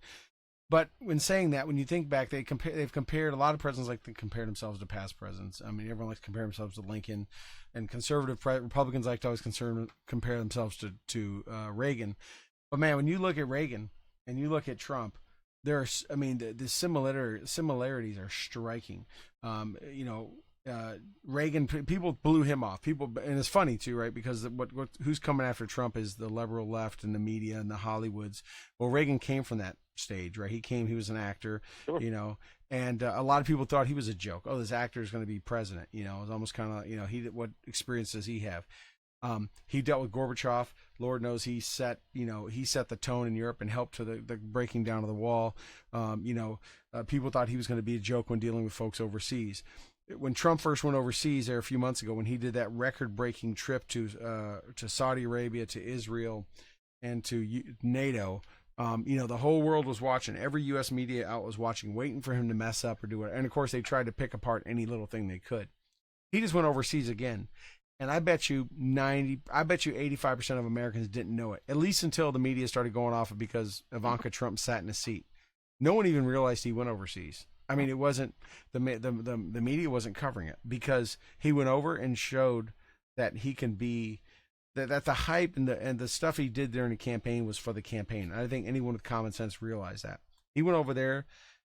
But when saying that, when you think back, they've compared a lot of presidents like to compare themselves to past presidents. Everyone likes to compare themselves to Lincoln, and conservative Republicans like to always compare themselves to Reagan. But man, when you look at Reagan and you look at Trump, I mean, the similarities are striking. You know, Reagan, people blew him off. And it's funny too, right? Because who's coming after Trump is the liberal left and the media and the Hollywoods. Well, Reagan came from that stage, right? He was an actor, Sure. you know, and a lot of people thought he was a joke. Oh, this actor is going to be president. You know, it was almost kind of, you know, what experience does he have? He dealt with Gorbachev. Lord knows he set the tone in Europe and helped to the breaking down of the wall. People thought he was going to be a joke when dealing with folks overseas. When Trump first went overseas there a few months ago, when he did that record-breaking trip to Saudi Arabia, to Israel, and to NATO, the whole world was watching. Every U.S. media out was watching, waiting for him to mess up or do it. And of course, they tried to pick apart any little thing they could. He just went overseas again. And I bet you 85% of Americans didn't know it, at least until the media started going off because Ivanka Trump sat in a seat. No one even realized he went overseas. I mean, it wasn't the media wasn't covering it because he went over and showed that he can be that the hype and the stuff he did during the campaign was for the campaign. I think anyone with common sense realized that. He went over there,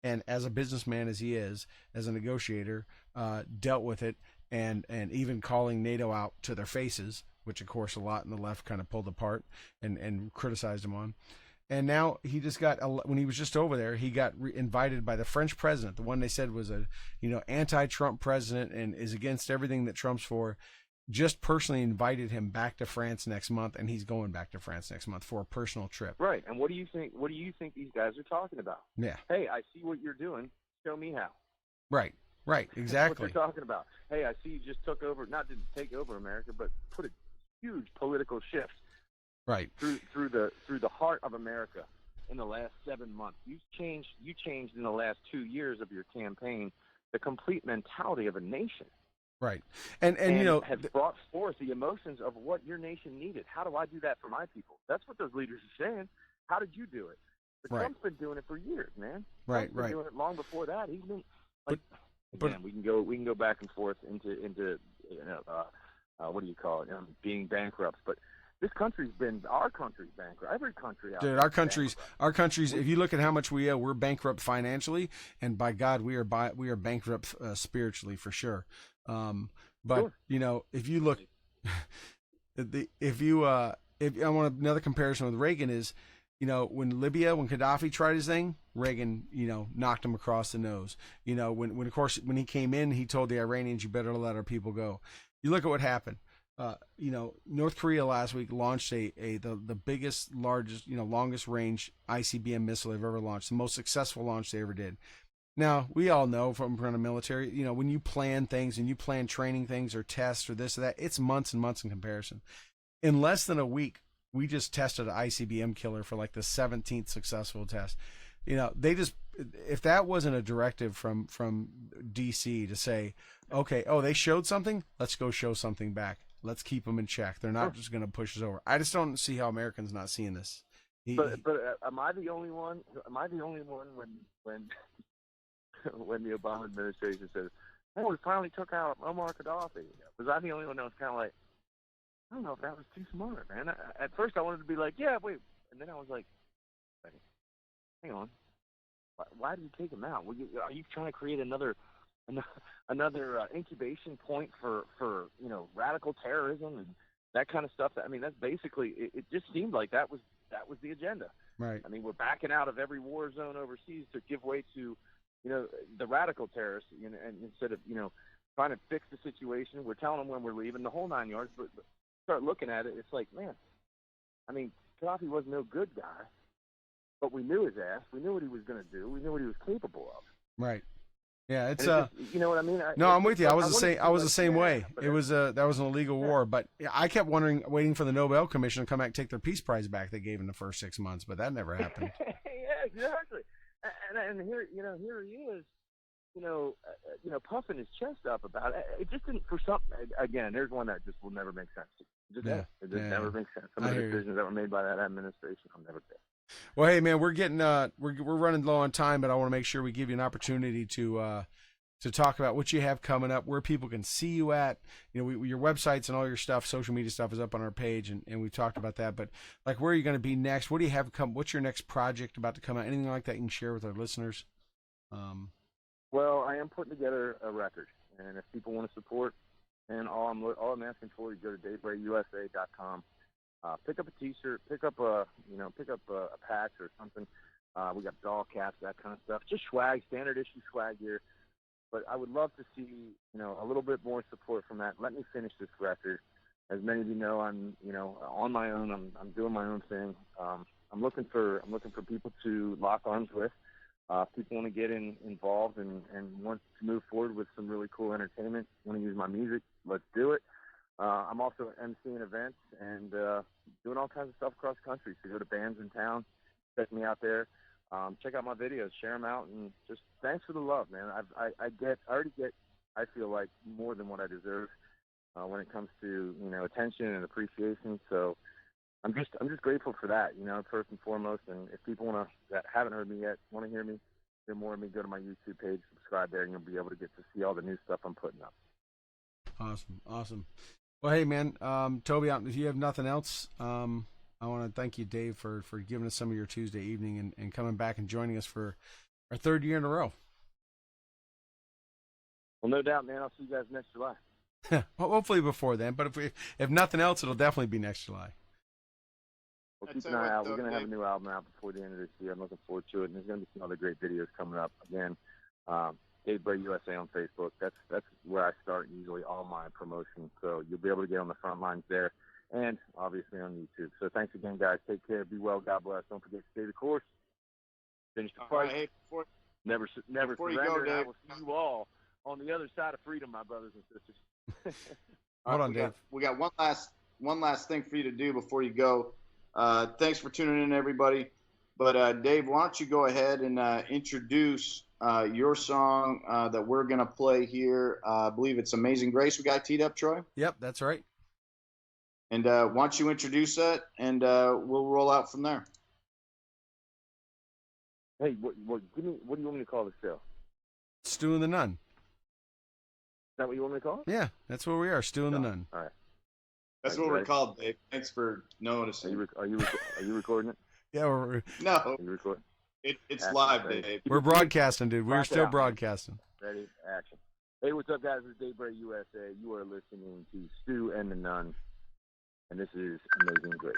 and as a businessman as he is, as a negotiator, dealt with it. And even calling NATO out to their faces, which of course a lot in the left kind of pulled apart and criticized him on. And now he just when he was just over there, he got invited by the French president, the one they said was a anti-Trump president and is against everything that Trump's for. Just personally invited him back to France next month, and he's going back to France next month for a personal trip. Right. And what do you think? What do you think these guys are talking about? Yeah. Hey, I see what you're doing. Show me how. Right. Right, exactly. That's what they're talking about. Hey, I see you just took over, not to take over America, but put a huge political shift right through the heart of America in the last 7 months. You changed in the last 2 years of your campaign the complete mentality of a nation. Right. And has brought forth the emotions of what your nation needed. How do I do that for my people? That's what those leaders are saying. How did you do it? But Trump's been doing it for years, man. Trump's been doing it long before that. He's been like. But we can go back and forth into what do you call it? Being bankrupt. But our country's bankrupt. Every country out there. Dude, our country's. If you look at how much we owe, we're bankrupt financially, and by God, we are bankrupt spiritually for sure. But sure. If you look, if I want another comparison with Reagan is. When Gaddafi tried his thing, Reagan, knocked him across the nose. When he came in, he told the Iranians, you better let our people go. You look at what happened. North Korea last week launched the biggest, largest, longest range ICBM missile they've ever launched, the most successful launch they ever did. Now, we all know from the military, when you plan things and you plan training things or tests or this or that, it's months and months in comparison. In less than a week, we just tested an ICBM killer for like the 17th successful test. If that wasn't a directive from DC to say, okay, they showed something, let's go show something back. Let's keep them in check. They're not just going to push us over. I just don't see how Americans not seeing this. But am I the only one? Am I the only one when the Obama administration says, "Oh, we finally took out Omar Gaddafi"? Was I the only one that was kind of like, I don't know if that was too smart, man. At first, I wanted to be like, yeah, wait. And then I was like, hang on. Why did you take him out? Are you trying to create another incubation point for radical terrorism and that kind of stuff? I mean, that's basically, it just seemed like that was the agenda. Right. I mean, we're backing out of every war zone overseas to give way to, the radical terrorists, and instead of, trying to fix the situation, we're telling them when we're leaving, the whole 9 yards, but start looking at it, it's like, man, I mean, Gaddafi was no good guy, but we knew his ass. We knew what he was going to do. We knew what he was capable of. Right. Yeah, it's you know what I mean? I'm with you. I was the same way. It was that was an illegal war, but I kept waiting for the Nobel Commission to come back and take their peace prize back they gave in the first 6 months, but that never happened. Yeah, exactly. And here he is, puffing his chest up about it. It just didn't, for something, again, there's one that just will never make sense. It just never makes sense. Some of the decisions that were made by that administration, I'll never get. Well, hey man, we're getting we're running low on time, but I want to make sure we give you an opportunity to to talk about what you have coming up, where people can see you at. You know, your websites and all your stuff, social media stuff is up on our page, and we've talked about that. But like, where are you going to be next? What do you have what's your next project about to come out? Anything like that you can share with our listeners? Well, I am putting together a record, and if people want to support, and all I'm asking for is go to davebrayusa.com. Pick up a T-shirt, pick up a patch or something. We got doll caps, that kind of stuff. Just swag, standard issue swag here. But I would love to see, a little bit more support from that. Let me finish this record. As many of you know, I'm, on my own. I'm doing my own thing. I'm looking for people to lock arms with. If people want to get involved and want to move forward with some really cool entertainment, want to use my music, let's do it. I'm also emceeing events and doing all kinds of stuff across the country. So go to bands in town, check me out there. Check out my videos, share them out, and just thanks for the love, man. I already get, I feel like, more than what I deserve when it comes to attention and appreciation. So I'm just grateful for that, first and foremost. And if people that haven't heard me yet, want to hear more of me, go to my YouTube page, subscribe there, and you'll be able to get to see all the new stuff I'm putting up. Awesome. Well, hey, man, Toby, if you have nothing else, I want to thank you, Dave, for giving us some of your Tuesday evening and coming back and joining us for our third year in a row. Well, no doubt, man. I'll see you guys next July. Well, hopefully before then, but if nothing else, it'll definitely be next July. Well, keep an eye out. We're going to have a new album out before the end of this year. I'm looking forward to it, and there's going to be some other great videos coming up. Again, Dave Bray USA on Facebook. That's where I start usually all my promotion. So you'll be able to get on the front lines there, and obviously on YouTube. So thanks again, guys. Take care. Be well. God bless. Don't forget to stay the course. Finish the fight. Hey, never before surrender. you go, Dave. I will see you all on the other side of freedom, my brothers and sisters. Hold on, Dave. We got one last thing for you to do before you go. Thanks for tuning in, everybody. But Dave, why don't you go ahead and introduce your song that we're going to play here. I believe it's Amazing Grace we got teed up, Troy? Yep, that's right. And why don't you introduce that, and we'll roll out from there. Hey, what do you want me to call the show? Stew and The Nunn. Is that what you want me to call it? Yeah, that's where we are, Stew and The Nunn. All right. That's what we're called, Dave. Thanks for noticing. Are you recording it? Yeah, No. Are you recording? It's live, Dave. We're broadcasting, dude. We're still broadcasting. Ready? Action. Hey, what's up, guys? This is Dave Bray USA. You are listening to Stew and The Nunn, and this is Amazing Grace.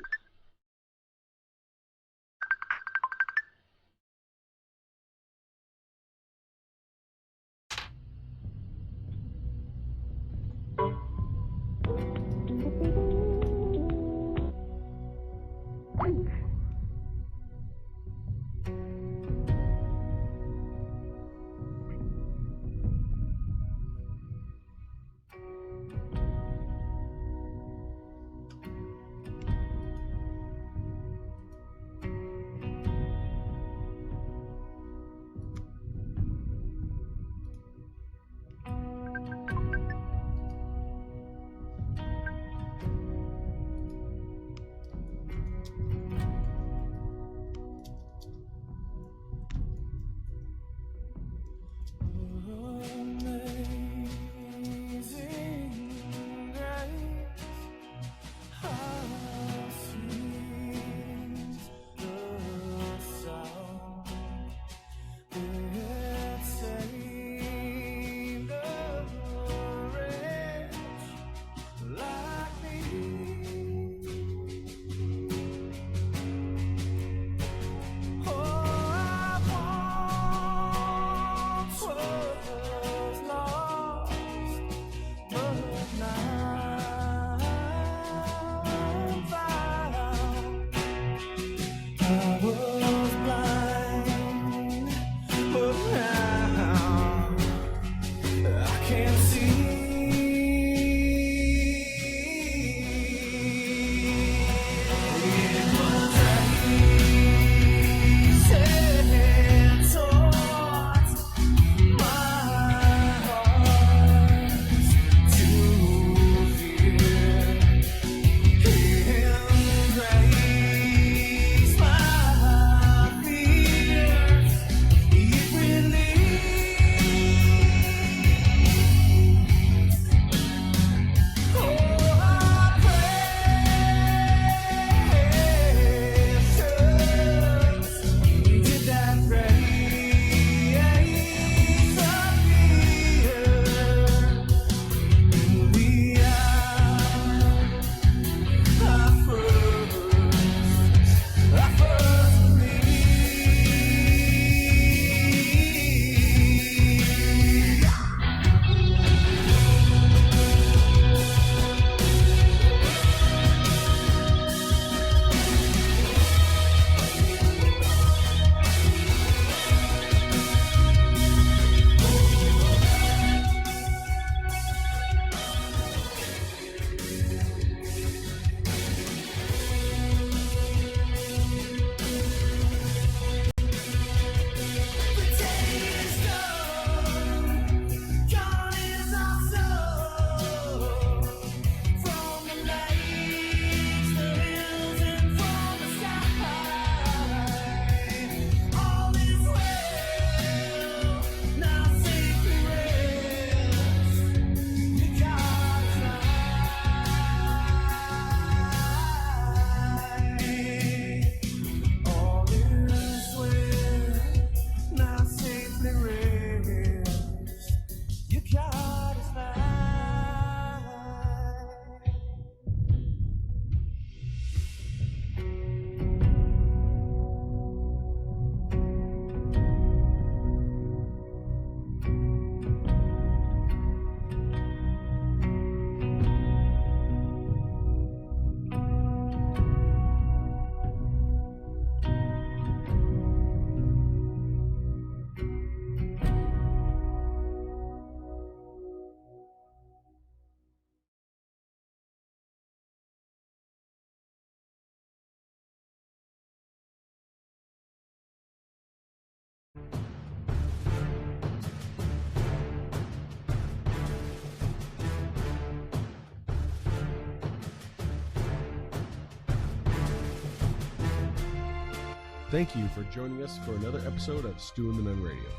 Thank you for joining us for another episode of Stew and The Nunn Radio.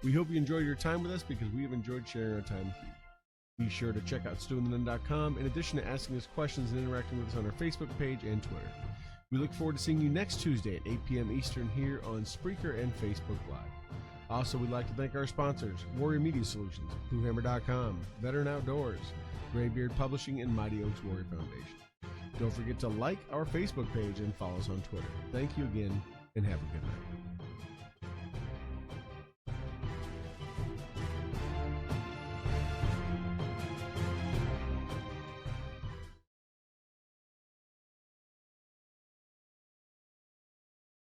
We hope you enjoyed your time with us because we have enjoyed sharing our time with you. Be sure to check out stewandthenunn.com in addition to asking us questions and interacting with us on our Facebook page and Twitter. We look forward to seeing you next Tuesday at 8 p.m. Eastern here on Spreaker and Facebook Live. Also, we'd like to thank our sponsors, Warrior Media Solutions, BlueHammer.com, Veteran Outdoors, Graybeard Publishing, and Mighty Oaks Warrior Foundation. Don't forget to like our Facebook page and follow us on Twitter. Thank you again, and have a good night.